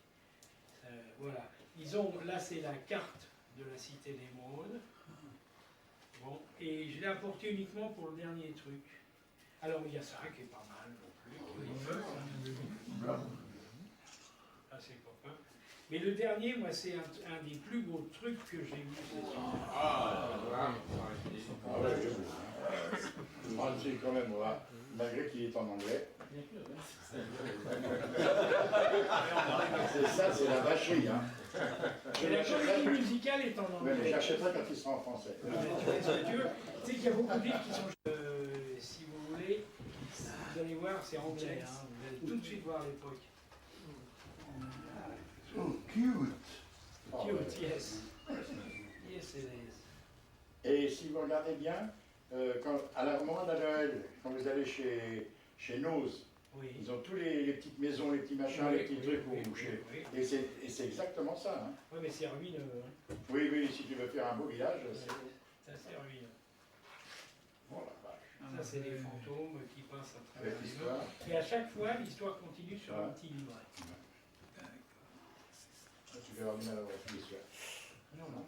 Voilà. Ils ont, là c'est la carte de la cité d'émeraude. Bon, et je l'ai apporté uniquement pour le dernier truc. Alors il y a ça qui est pas mal non plus. Ah c'est pas mal. Mais le dernier, moi c'est un des plus beaux trucs que j'ai vu. C'est quand même, voilà. Malgré qu'il est en anglais. C'est ça, c'est la vacherie. Hein. Et la comédie musicale est en anglais. Mais j'achèterai quand il sera en français. Tu sais qu'il y a beaucoup de livres qui sont... si vous voulez, vous allez voir, c'est anglais. Hein. Vous allez tout de suite voir l'époque. Oh, cute. Cute, yes. Yes, it is. Et si vous regardez bien, à la moment de Noël, quand vous allez chez Noz, oui. Ils ont tous les petites maisons, les petits machins, oui, les petits trucs pour boucher. Et c'est exactement ça. Hein. Oui, mais c'est ruineux. Hein. Oui, oui, si tu veux faire un beau village, c'est... C'est assez ruineux. Oh la vache. Ça, c'est des fantômes qui passent à travers les l'histoire. Et à chaque fois, l'histoire continue sur un petit livret. Tu vas avoir du mal à voir l'histoire. Non, non.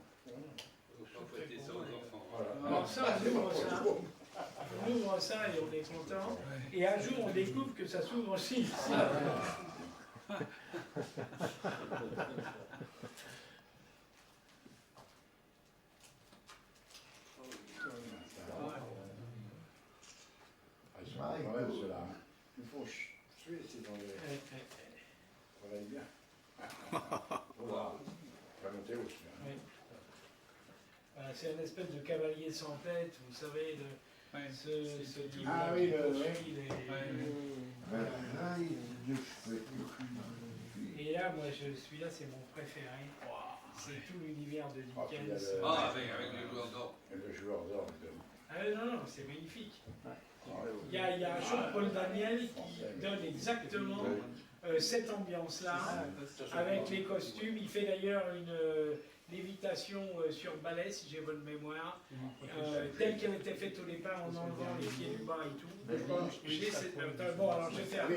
Faut fêter ça aux enfants. Voilà. Alors ça, on ouvre ça et on est content. Et un jour, on découvre que ça s'ouvre aussi. Ils sont quand même ceux-là. Ils font tuer ces anglais. Travaille bien. Voilà. Pas monter aussi. Voilà, c'est une espèce de cavalier sans tête, vous savez, ce type ah, oui, Et là, moi, celui-là, c'est mon préféré. C'est tout l'univers de Dickens. Avec le joueur d'or. Le joueur d'or. Ah non, non, c'est magnifique. Il y a Jean-Paul Daniel qui donne exactement cette ambiance-là, avec les costumes. Il fait d'ailleurs une lévitation sur balai, si j'ai bonne mémoire, telle qu'elle était faite au départ en enlevant les pieds du bas et tout. Bon, alors je vais faire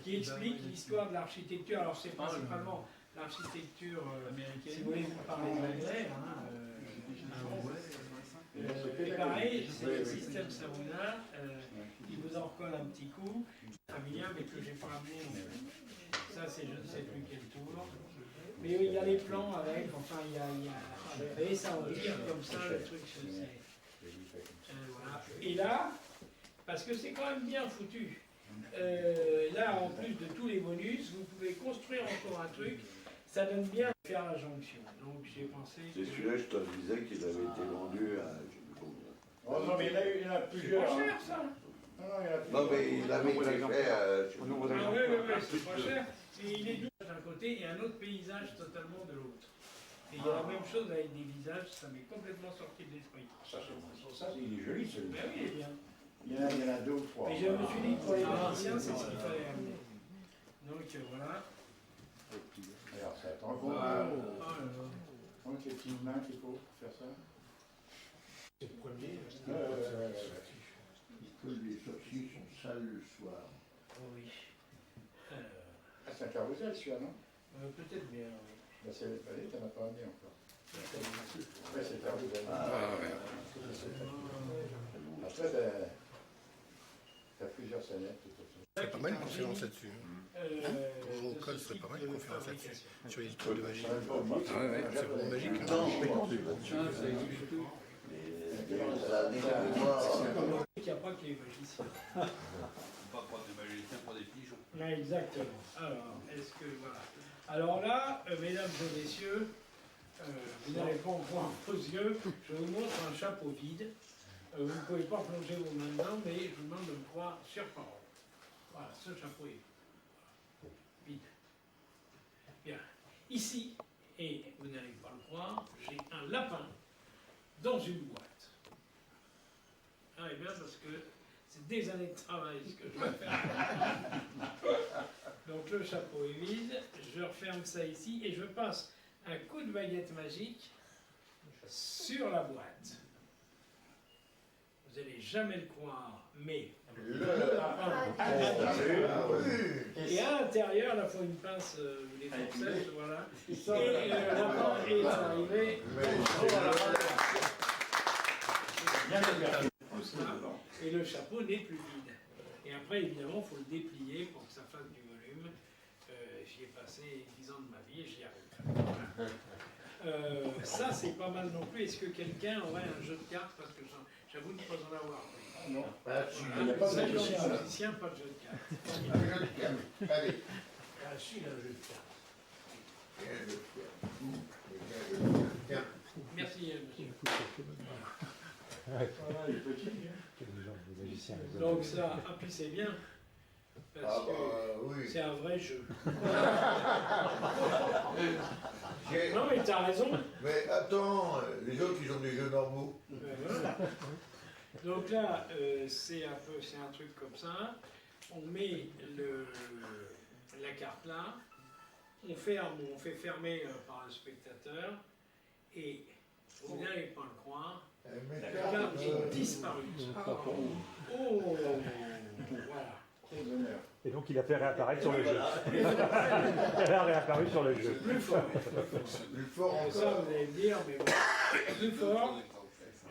qui explique l'histoire de l'architecture. Alors c'est principalement l'architecture américaine. Si vous voulez vous parler d'anglais, et pareil, c'est le système Savona qui vous en recolle un petit coup, familial, mais que j'ai pas amené non plus. Ça, c'est je ne sais plus quel tour. Mais il y a les plans avec, enfin, il y a et ça, on tire comme ça, le truc, voilà. Et là, parce que c'est quand même bien foutu, là, en plus de tous les bonus, vous pouvez construire encore un truc, ça donne bien de faire la jonction. Donc j'ai pensé... C'est celui-là, je te disais qu'il avait été vendu à... Oh non, mais il y en a plusieurs. C'est pas cher, ça. Non, mais il avait été fait oui, c'est pas cher. Il est d'un côté et un autre paysage totalement de l'autre. Et il y a la même chose avec des visages, ça m'est complètement sorti de l'esprit. Ça, il est joli celui-là. Ben oui, il est bien. Il y en a 2 ou 3. Et je me suis dit que pour les magiciens, c'est ce qu'il fallait amener. Donc voilà. Alors ça attend. Donc les petites mains qu'il faut pour faire ça. C'est le premier. Que les sorciers sont sales le soir. Oh oui. C'est un carrousel celui-là, non? Peut-être bien, oui. Bah, t'en as pas amené encore. Ouais, c'est le carrousel. Après, t'as plusieurs scénettes. C'est pas mal une conférence là-dessus. Au col, ce serait pas mal une conférence là-dessus. Sur les histoires de magie. Ah ouais, c'est vraiment magique. Non, Il n'y a pas que les magiciens. On ne peut pas prendre des magiciens pour des pigeons. Ouais, exactement. Alors, est-ce que, voilà. Alors là, mesdames et messieurs, vous n'allez pas en voir vos yeux, je vous montre un chapeau vide. Vous ne pouvez pas plonger vos mains dedans, mais je vous demande de me croire sur parole. Voilà, ce chapeau est vide. Bien. Ici, et vous n'allez pas le croire, j'ai un lapin dans une boîte. Ah, et bien parce que c'est des années de travail ce que je vais faire. Donc le chapeau est vide, je referme ça ici et je passe un coup de baguette magique sur la boîte. Vous n'allez jamais le croire, mais et à l'intérieur, là, il faut une pince, les forceps, voilà. Et le lapin est arrivé. Et le chapeau n'est plus vide. Et après, évidemment, il faut le déplier pour que ça fasse du volume. J'y ai passé 10 ans de ma vie et j'y arrive. Ça, c'est pas mal non plus. Est-ce que quelqu'un aurait un jeu de cartes? Parce que j'avoue ne pas en avoir. Non. Il n'y a pas de musicien, pas de jeu de cartes. Un jeu de cartes. Allez. Ah, si, il a un jeu de cartes. Merci, monsieur. Voilà, il est petit. Donc ça, ah, puis c'est bien. Parce que c'est un vrai jeu. Non mais t'as raison. Mais attends, les autres ils ont des jeux normaux. Voilà. Donc là, c'est un truc comme ça. On met la carte là. On fait fermer par le spectateur. Et vous n'allez pas le croire. La carte est disparue. Oh, voilà. Et donc il a fait réapparaître sur le jeu. Elle a réapparu sur le jeu. Plus fort. Plus fort encore. Ça, vous allez me dire, mais bon. Plus fort.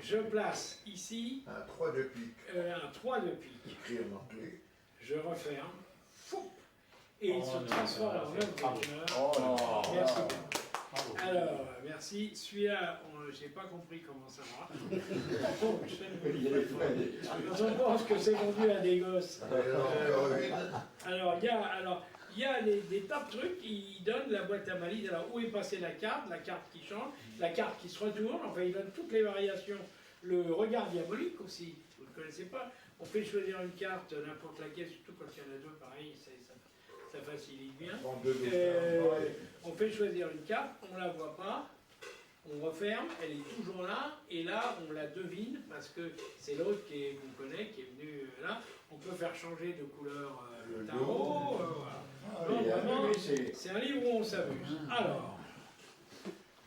Je place ici. Un 3 de pique. Un 3 de pique. Écrit en anglais. Je referme. Foup, et il se transforme en œuvre de cœur. Merci. Alors, merci. Celui-là, je n'ai pas compris comment ça marche. Quand on pense que c'est vendu à des gosses. Alors, il y a des tas de trucs. Ils donnent la boîte à malice. Alors, où est passée la carte qui change, la carte qui se retourne. Enfin, ils donnent toutes les variations. Le regard diabolique aussi. Vous ne le connaissez pas. On fait choisir une carte, n'importe laquelle, surtout quand il y en a deux pareil, ça facilite bien. On fait choisir une carte, on ne la voit pas, on referme, elle est toujours là, et là on la devine, parce que c'est l'autre qu'on connaît, qui est venu là. On peut faire changer de couleur le tarot. Voilà. Donc, vraiment, c'est un livre où on s'amuse. Alors,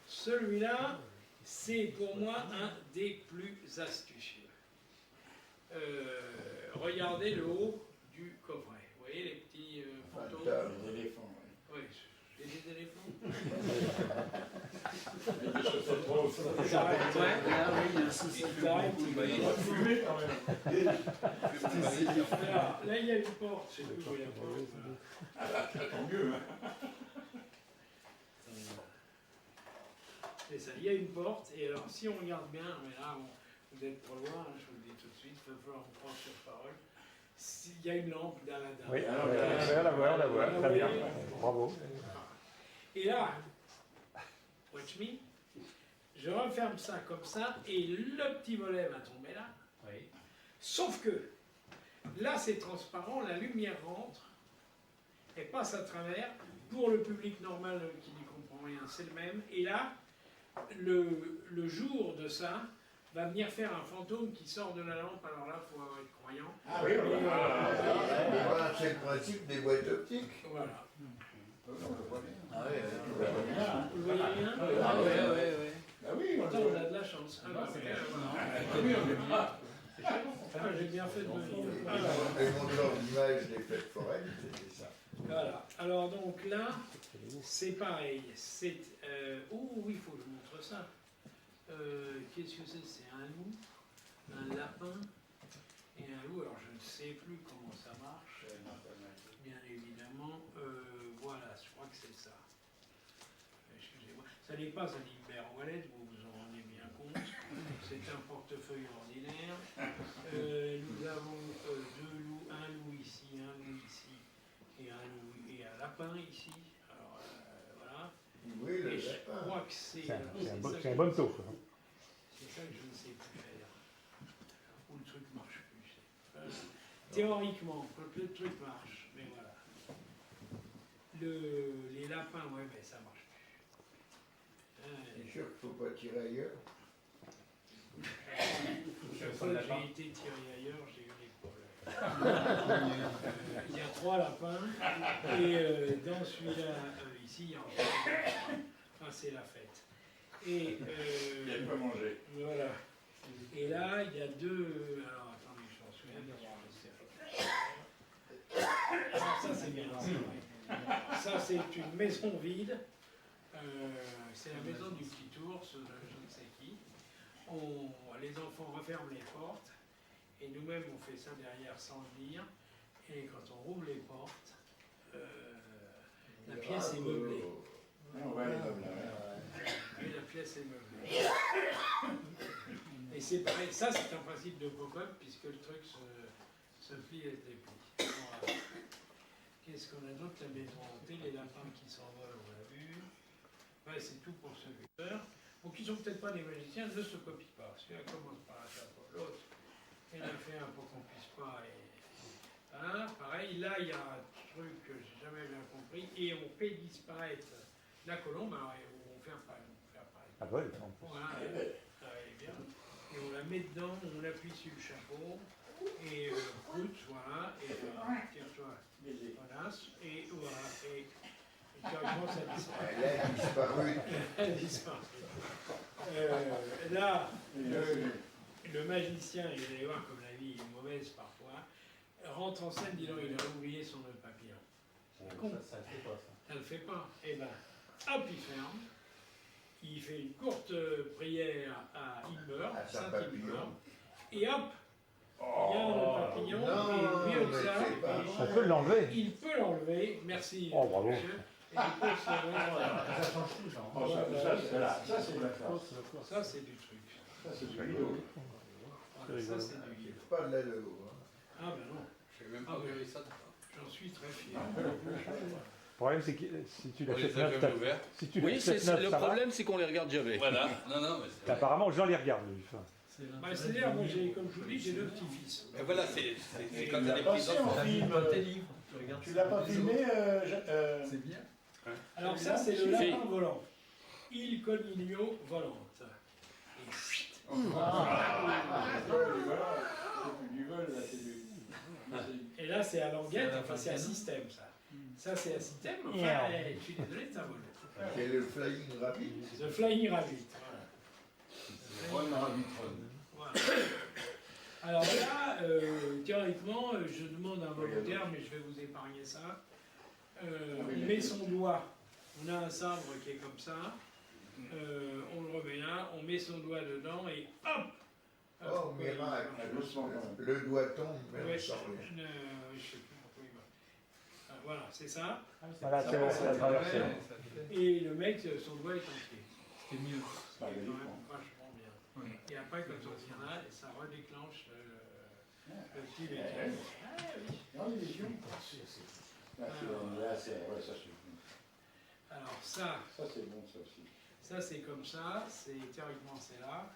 celui-là, c'est pour moi un des plus astucieux. Regardez le haut du coffret. Vous voyez les petits fantômes? Les éléphants. Oui, j'ai des éléphants. Alors, là, il y a une porte. Je sais plus où il y a la porte. Tant mieux. C'est ça, il y a une porte. Et alors, si on regarde bien, mais là, vous êtes trop loin, je vous le dis tout de suite, il va falloir me prendre sur parole. Il y a une lampe d'Aladin. Oui, on la voit, très bien. Bravo. Et là, watch me, je referme ça comme ça, et le petit volet va tomber là. Oui. Sauf que, là c'est transparent, la lumière rentre, et passe à travers. Pour le public normal qui n'y comprend rien, c'est le même. Et là, le jour de ça, va venir faire un fantôme qui sort de la lampe, alors là, il faut être croyant. Ah oui, c'est le principe des boîtes optiques. Voilà. Ah oui, vous voyez bien? Ah oui, pourtant, on a de la chance. J'ai bien fait de venir. Les monteurs d'images des fêtes foraines, c'était ça. Voilà. Alors donc là, c'est pareil. C'est oui, il faut que je montre ça. Qu'est-ce que c'est? C'est un loup, un lapin et un loup. Alors je ne sais plus comment ça marche, bien évidemment. Voilà, je crois que c'est ça. Excusez-moi. Ça n'est pas un Hilbert Wallet, vous vous en rendez bien compte. C'est un portefeuille ordinaire. Nous avons deux loups, un loup ici et un lapin ici. Alors voilà. Oui, le et je lapin. crois que c'est un bon taux. C'est ça que je ne sais plus faire. Où le truc marche plus. Théoriquement, quand le truc marche, mais voilà. Les lapins, ouais, mais ça marche plus. C'est sûr qu'il ne faut pas tirer ailleurs. Chaque fois que j'ai été tiré ailleurs, j'ai eu des problèmes. Il y a 3 lapins, et dans celui-là, ici, il y a encore. Enfin, c'est la fête. Et, il n'y a pas mangé. Voilà. Et là, il y a 2. Alors, attendez, je m'en souviens. Alors, ça, c'est bien. Ça, c'est une maison vide. C'est la maison du petit ours, je ne sais qui. Les enfants referment les portes. Et nous-mêmes, on fait ça derrière sans le dire. Et quand on rouvre les portes, la pièce est meublée. On va les meubler. Oui, la pièce est meublée. Et c'est pareil, ça c'est un principe de pop-up puisque le truc se plie et se déplie. Voilà. Qu'est-ce qu'on a d'autre? La maison hantée, les lapins qui s'envolent, on l'a vu. Ouais, c'est tout pour ce buteur. Donc ils ne sont peut-être pas des magiciens, ne se copient pas. Celui-là commence par la chapeau, l'autre, il a fait un pour qu'on ne puisse pas. Et... Hein, pareil, là il y a un truc que j'ai jamais bien compris, et on fait disparaître la colombe, alors, on fait apparaître. Ah ouais, voilà, elle est bien. Et on la met dedans, on appuie sur le chapeau, et coûte, voilà, et tire-toi, voilà, et voilà, et théoriquement ça disparaît. Elle a disparu. Elle a disparu. Là, le magicien, et vous allez voir comme la vie est mauvaise parfois, rentre en scène, dis donc, il a oublié son nœud papillon. Ça ne fait pas ça. Ça ne le fait pas. Eh bien, hop, il ferme. Il fait une courte prière à Hilbert, Saint Hilbert, et hop, il y a un papillon, et mieux que ça, on peut l'enlever. Il peut l'enlever, merci. Oh, bravo. Monsieur. Et du coup, ça change tout, ça. Ça, c'est du truc. Ça, c'est du rigolo. Voilà, ça, c'est du rigolo. Pas de la Lego. Ah, ben non. Je n'ai même pas regardé ça. J'en suis très fier. Le problème, c'est que si tu l'achètes neuf, oui, le problème, c'est qu'on les regarde jamais. Voilà. Non, non, mais c'est apparemment, Jean les regarde, lui. Bah, c'est-à-dire, moi, comme je vous dis, j'ai 2 petits-fils. Mais voilà, c'est quand tu as des petits enfants. Tu l'as pas filmé C'est bien. Alors ça, c'est le lapin volant. Il coniglio volante. Et là, c'est à languette, enfin c'est un système, ça. Ça, c'est un système, enfin, je suis désolé, ça vole. C'est le Flying Rabbit. The Flying Rabbit, voilà. Voilà. Alors là, théoriquement, je demande un volontaire, mais je vais vous épargner ça. On met son doigt, on a un sabre qui est comme ça, on le remet là, on met son doigt dedans et hop! Oh, miracle! Le doigt tombe, mais ouais, on sort. je sais plus pourquoi il va. Voilà, c'est ça. Voilà, c'est bon, c'est la traversée. Et le mec, son doigt est entier. C'était mieux. C'est quand même vachement bien. Et après, quand on tient là, ça redéclenche le petit mécanisme. Ah oui. Non, il est jaune. Alors ça c'est bon, ça aussi. Ça c'est comme ça, théoriquement c'est là.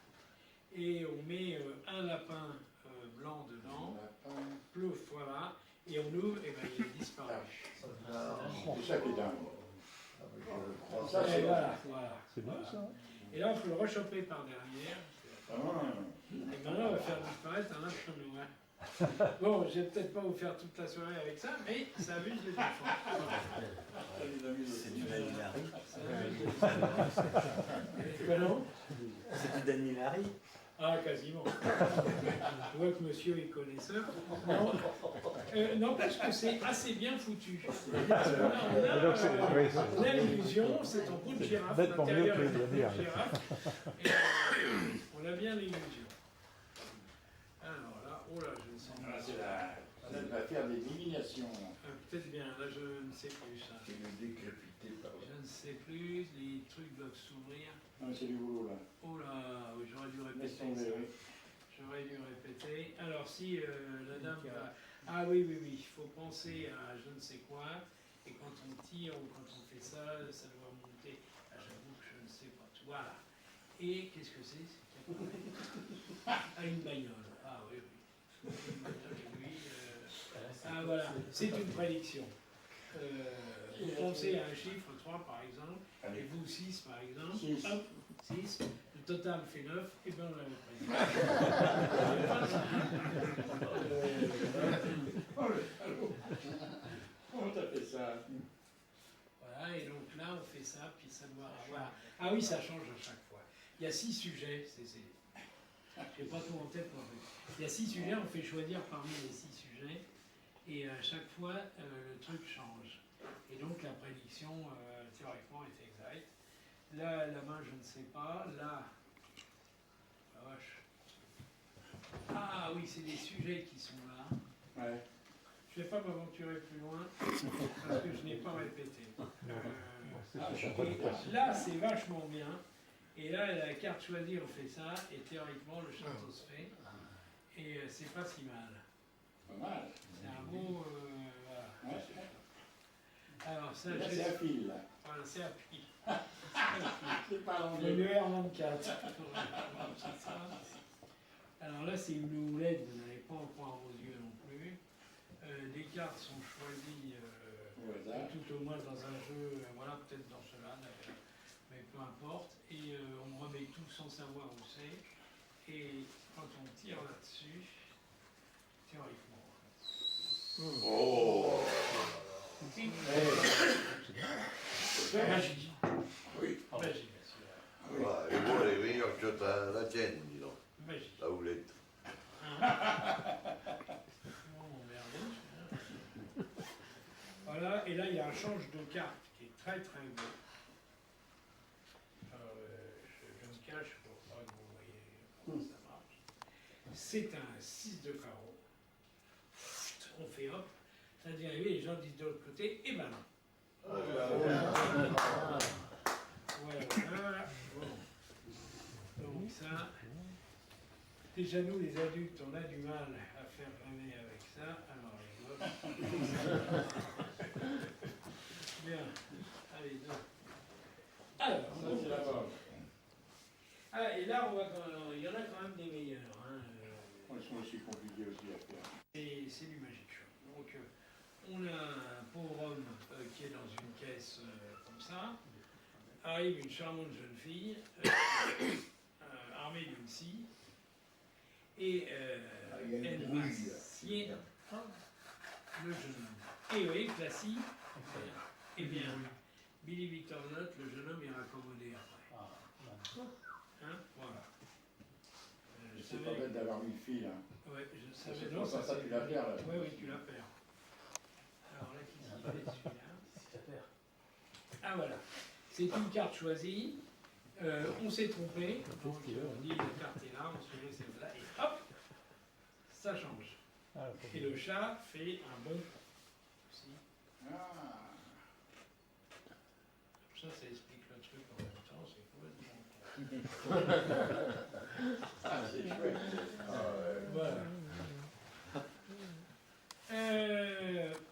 Et on met un lapin blanc dedans, plouf, voilà, et on ouvre, et bien il disparaît. C'est ça qui est dingue. Ça, c'est voilà. C'est bien ça. Et là on peut le rechoper par derrière. Et maintenant on va faire disparaître un lapin noir. Bon, je vais peut-être pas vous faire toute la soirée avec ça, mais ça amuse les enfants. C'est du Daniel Harry. Comment? C'est du Daniel Harry. Ah, quasiment. Je vois que monsieur est connaisseur. Non, parce que c'est assez bien foutu. On a l'illusion, c'est en peau de girafe. L'intérieur est en peau de girafe. Et on a bien l'illusion. Alors là, oh là, je ne sais pas. C'est la faire des divinations. Peut-être bien, là je ne sais plus ça. C'est le décrépité par là. Je ne sais plus, les trucs doivent s'ouvrir. Non, c'est du boulot là. Oh là, oui, j'aurais dû répéter ça. J'aurais dû répéter. Alors si la dame va... Ah oui, il faut penser à je ne sais quoi. Et quand on tire ou quand on fait ça, ça doit monter. Ah, j'avoue que je ne sais pas. Voilà. Et qu'est-ce que c'est? Ah, une bagnole. Ah oui, oui. Ah voilà, c'est une prédiction. vous pensez à un chiffre 3 par exemple, et vous 6 par exemple, 6, le total fait 9, et bien on l'avait pris. Comment t'as fait ça? Voilà, et donc là on fait ça, puis ça doit avoir... Ah oui, ça change à chaque fois. Il y a 6 sujets, je n'ai pas tout en tête non plus. Il y a 6 sujets, on fait choisir parmi les 6 sujets, et à chaque fois le truc change. Et donc la prédiction théoriquement est exacte. Là, la main, je ne sais pas. Là, la vache. Ah oui, c'est des sujets qui sont là. Ouais. Je ne vais pas m'aventurer plus loin parce que je n'ai pas répété. Là, c'est vachement bien. Et là, la carte choisie, on fait ça. Et théoriquement, le château se fait. Et c'est pas si mal. Pas mal. C'est un beau... voilà. Ouais. Alors, ça, là, c'est à pile, là. Voilà, c'est à pile. C'est pas l'anglais. Le R24. Alors là, c'est une houlette, vous n'allez pas en croire vos yeux non plus. Les cartes sont choisies tout au moins dans un jeu, voilà, peut-être dans cela d'ailleurs, mais peu importe. Et on remet tout sans savoir où c'est. Et quand on tire là-dessus, théoriquement. Oh! Magie. Oui. Magie, bien sûr. Oui. Et moi, les meilleurs que la tienne, dis donc. Magie. La houlette. Voilà, et là il y a un change de carte qui est très très beau. Je me cache pour pas que vous voyez comment ça marche. C'est un 6 de carreau. On fait hop, ça dit arriver, les gens disent de l'autre côté, et ben non. Voilà. Bon. Donc ça, déjà nous les adultes, on a du mal à faire rêver avec ça. Alors les gosses. Bien. Allez, deux. Alors, ça c'est la bonne. Ah, et là, on va quand même, il y en a quand même des meilleurs. Hein. Ils sont aussi compliqués aussi à faire. C'est du Magic Show. Donc, on a un pauvre homme qui est dans une caisse comme ça. Arrive une charmante jeune fille, armée d'une scie, et elle va scier le jeune homme. Et oui, la scie, eh bien, Billy Victor note, le jeune homme est raccommodé après. Hein, voilà. C'est pas bête d'avoir mis le fil. Hein. Ouais, je savais. Non, ça, tu la perds là. Oui, oui, tu la perds. Alors là, qu'est-ce qu'il fait celui-là? Ah voilà. C'est une carte choisie. On s'est trompé. Donc on dit la carte est là, on se met celle-là et hop, ça change. Et le chat fait un bon aussi. Ah. Ça explique le truc en même temps, c'est complètement. Ah, c'est chouette. Voilà.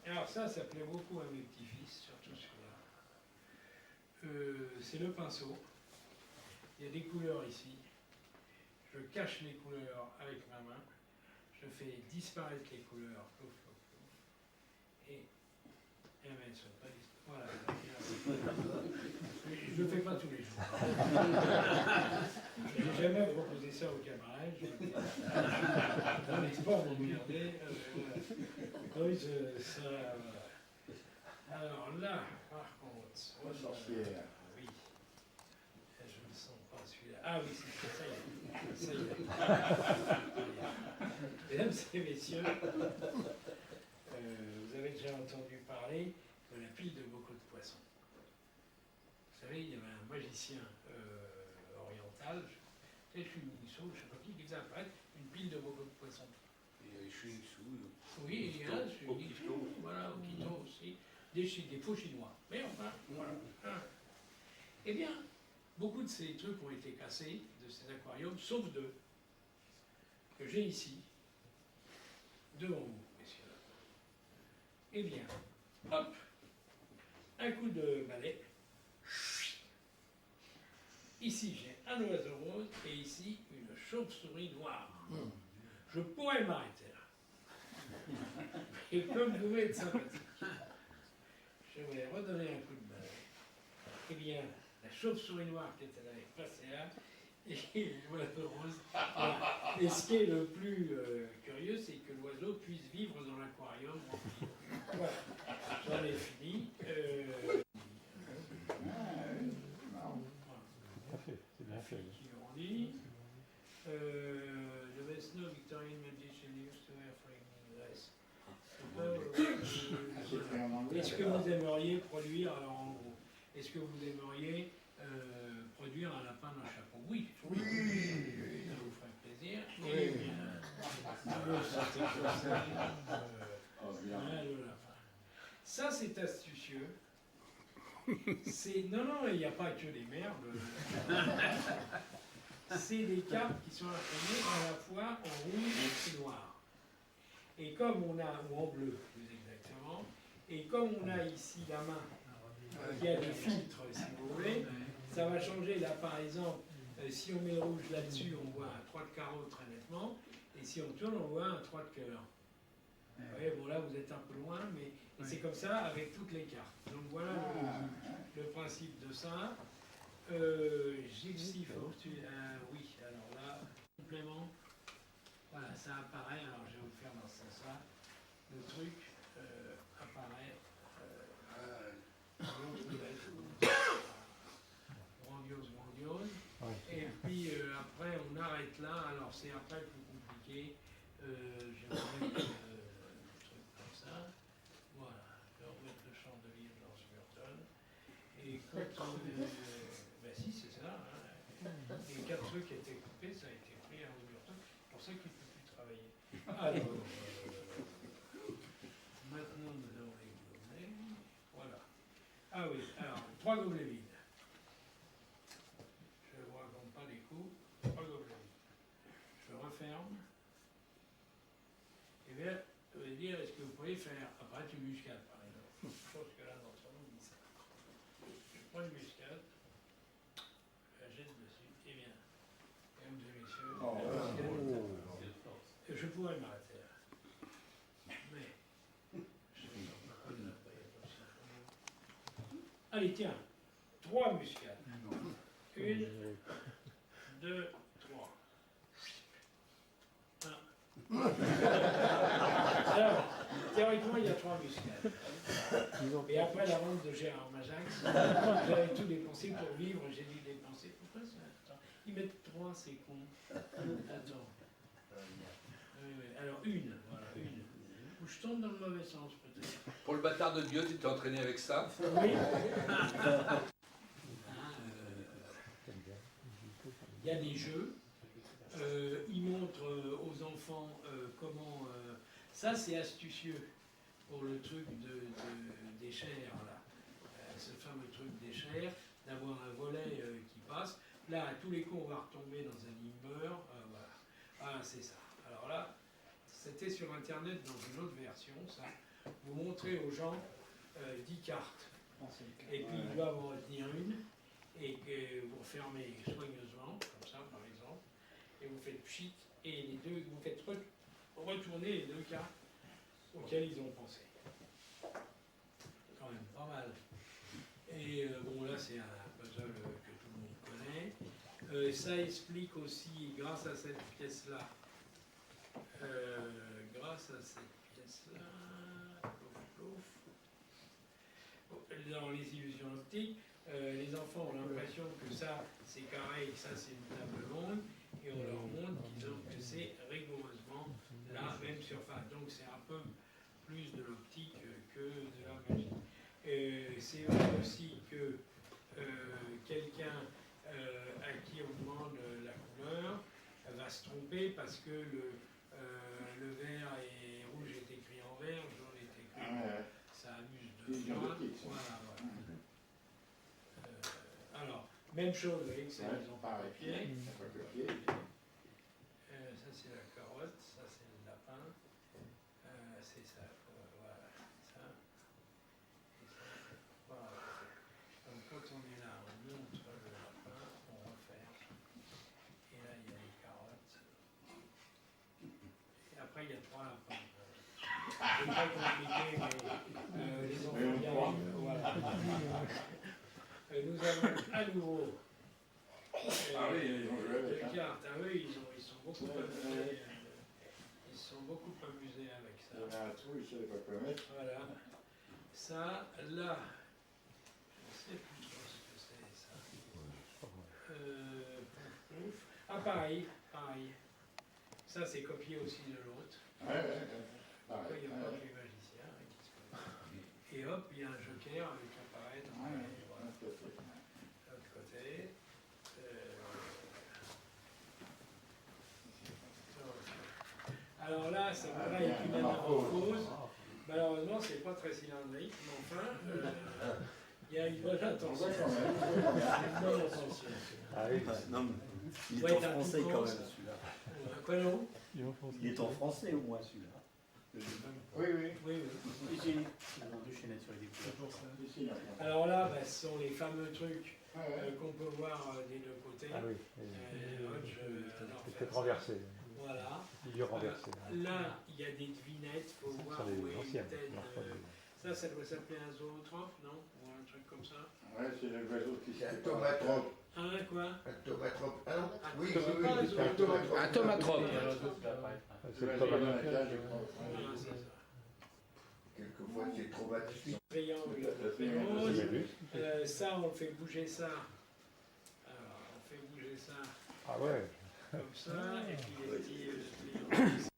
Alors ça plaît beaucoup à mes petits-fils, surtout celui-là. C'est le pinceau. Il y a des couleurs ici. Je cache les couleurs avec ma main. Je fais disparaître les couleurs. Plouf, plouf, plouf. Et elles ne sont pas disparaître. Voilà. Je ne le fais pas tous les jours. Je n'ai jamais proposé ça au cabaret. Dans les sports, vous regardez. Oui, ça. Alors là, par contre. Sorcière. Oui. Je ne sens pas celui-là. Ah oui, c'est ça y est. Ça y est. Mesdames et messieurs, vous avez déjà entendu parler de la pile de bocaux de poisson. Vous savez, il y avait un magicien oriental, je suis Miniso, je ne sais pas qui faisait apparaître une pile de bocaux de poisson. Et je suis sous. Oui, il y a Okito, voilà, Okito aussi, des faux chinois. Mais enfin, voilà. Eh bien, beaucoup de ces trucs ont été cassés, de ces aquariums, sauf deux, que j'ai ici, devant vous, messieurs. Eh bien, hop, un coup de balai. Ici, j'ai un oiseau rose et ici, une chauve-souris noire. Je pourrais m'arrêter là. Et comme vous pouvez être sympathique, je vais redonner un coup de balle. Eh bien, la chauve-souris noire qui était là est passée là, et l'oiseau rose. Voilà. Et ce qui est le plus curieux, c'est que l'oiseau puisse vivre dans l'aquarium. Voilà, j'en ai fini. C'est bien fait. Qui grandit. The best known Victorian magician used to wear flaming dress. Est-ce que vous aimeriez produire, alors en gros, est-ce que vous aimeriez produire un lapin d'un chapeau? Oui, oui, ça vous ferait plaisir. Oui. Et bien, le lapin. Ça, c'est astucieux. Non, il n'y a pas que des merdes. C'est des cartes qui sont imprimées à la fois en rouge et noir. Et comme on a, ou en bleu plus exactement, et comme on a ici la main qui a des filtres, si vous voulez, ça va changer. Là, par exemple, si on met le rouge là-dessus, on voit un 3 de carreau très nettement, et si on tourne, on voit un 3 de cœur. Vous voyez, bon là, vous êtes un peu loin, mais c'est comme ça avec toutes les cartes. Donc voilà le principe de ça. Gypsy Fortune, oui, alors là, complément, voilà, ça apparaît, alors je vais vous faire dans ce sens-là, le truc apparaît, grandiose, et puis après on arrête là, alors c'est après plus compliqué, je vais remettre le truc comme ça, voilà, je vais remettre le chandelier de Lance Burton, et quand on... si, c'est ça. Hein. Les 4 trucs qui étaient coupés, ça a été pris à Burton. C'est pour ça qu'il ne peut plus travailler. Alors, maintenant nous avons les gobelets. Voilà. Ah oui, alors, 3 gobelets vides. Je ne vous raconte pas les coups. 3 gobelets vides. Je referme. Et bien, je vais dire, est-ce que vous pouvez faire après une muscade, par exemple? Chose que là, dans son nom, dit ça. Je prends une muscade. Je pourrais m'arrêter là. Mais je ne sais pas quoi de la Allez, tiens, 3 muscades. 1, 2, 3. Alors, théoriquement, il y a 3 muscades. Et après la vente de Gérard Majax, j'avais tout dépensé pour vivre, j'ai dû dépenser. Pourquoi ça? Ils mettent 3, c'est con. Attends. Alors voilà, une. Ou je tombe dans le mauvais sens peut-être. Pour le bâtard de Dieu, tu t'es entraîné avec ça? Oui. Il y a des jeux. Ils montrent aux enfants comment... ça, c'est astucieux pour le truc des chairs, là. Ce fameux truc des chairs, d'avoir un volet qui passe. Là, à tous les coups, on va retomber dans un limber. Voilà. Ah, c'est ça. Alors là, c'était sur Internet dans une autre version, ça. Vous montrez aux gens 10 cartes. Et puis, ils doivent en retenir une. Et que vous refermez soigneusement, comme ça, par exemple. Et vous faites pchit. Et les deux, vous faites retourner les 2 cartes auxquelles ils ont pensé. Quand même, pas mal. Et bon, là, c'est un puzzle que tout le monde connaît. Ça explique aussi, grâce à cette pièce-là, dans les illusions optiques, les enfants ont l'impression que ça c'est carré et ça c'est une table ronde, et on leur montre que c'est rigoureusement la même surface. Donc c'est un peu plus de l'optique que de la magie. C'est vrai aussi que quelqu'un à qui on demande la couleur va se tromper parce que le vert et rouge est écrit en vert, jaune est écrit en vert. Ça amuse de voir. Voilà. Alors, même chose, vous voyez que c'est les papier. Ça c'est la carotte, ça c'est le lapin. C'est ça, voilà, ça. Voilà. Donc quand on est là, on montre le lapin, on referme. Et là il y a les carottes. Et après il y a 3 lapins. C'est très compliqué, mais les enfants y arrivent. Voilà. Nous avons à nouveau Ah oui, ils ont joué avec. deux cartes. Ah oui, ils sont beaucoup amusés. Ils sont beaucoup amusés avec ça. Il y en a un trou, il ne savait pas quoi mettre. Voilà. Ça, là, je ne sais plus trop ce que c'est ça. Ah, pareil. Ça, c'est copié aussi de l'autre. Ouais. Pourquoi il n'y a pas que les magiciens qui se connaissent. Et hop, il y a un joker avec apparaître. Voilà. De l'autre côté. Alors là, ça paraît être une métamorphose. Malheureusement, c'est pas très cylindrique, mais enfin, il y a une bonne intention. Une bonne intention. Ah oui, non, mais il est en français quand même celui-là. Quoi non? Il est en français au moins celui-là. Oui. Ici. Chez Nature et Découverte. Alors là, ce sont les fameux trucs qu'on peut voir des deux côtés. Ah oui. C'est peut-être renversé. Voilà. Milieu renversé. Là, il y a des devinettes, il faut voir où est une tête. Ça doit s'appeler un zoanthrope, non? Ou un truc comme ça. Ouais, c'est le oiseau qui C'est un tomatrope. Quoi? Un tomatrope. Ah non? Oui, un tomatrope. Un tomatrope. C'est le tomate. Quelquefois, c'est traumatique. Triangle. Ça, on fait bouger ça. Alors, on fait bouger ça. Ah ouais. Comme ça, et puis les petits triangles.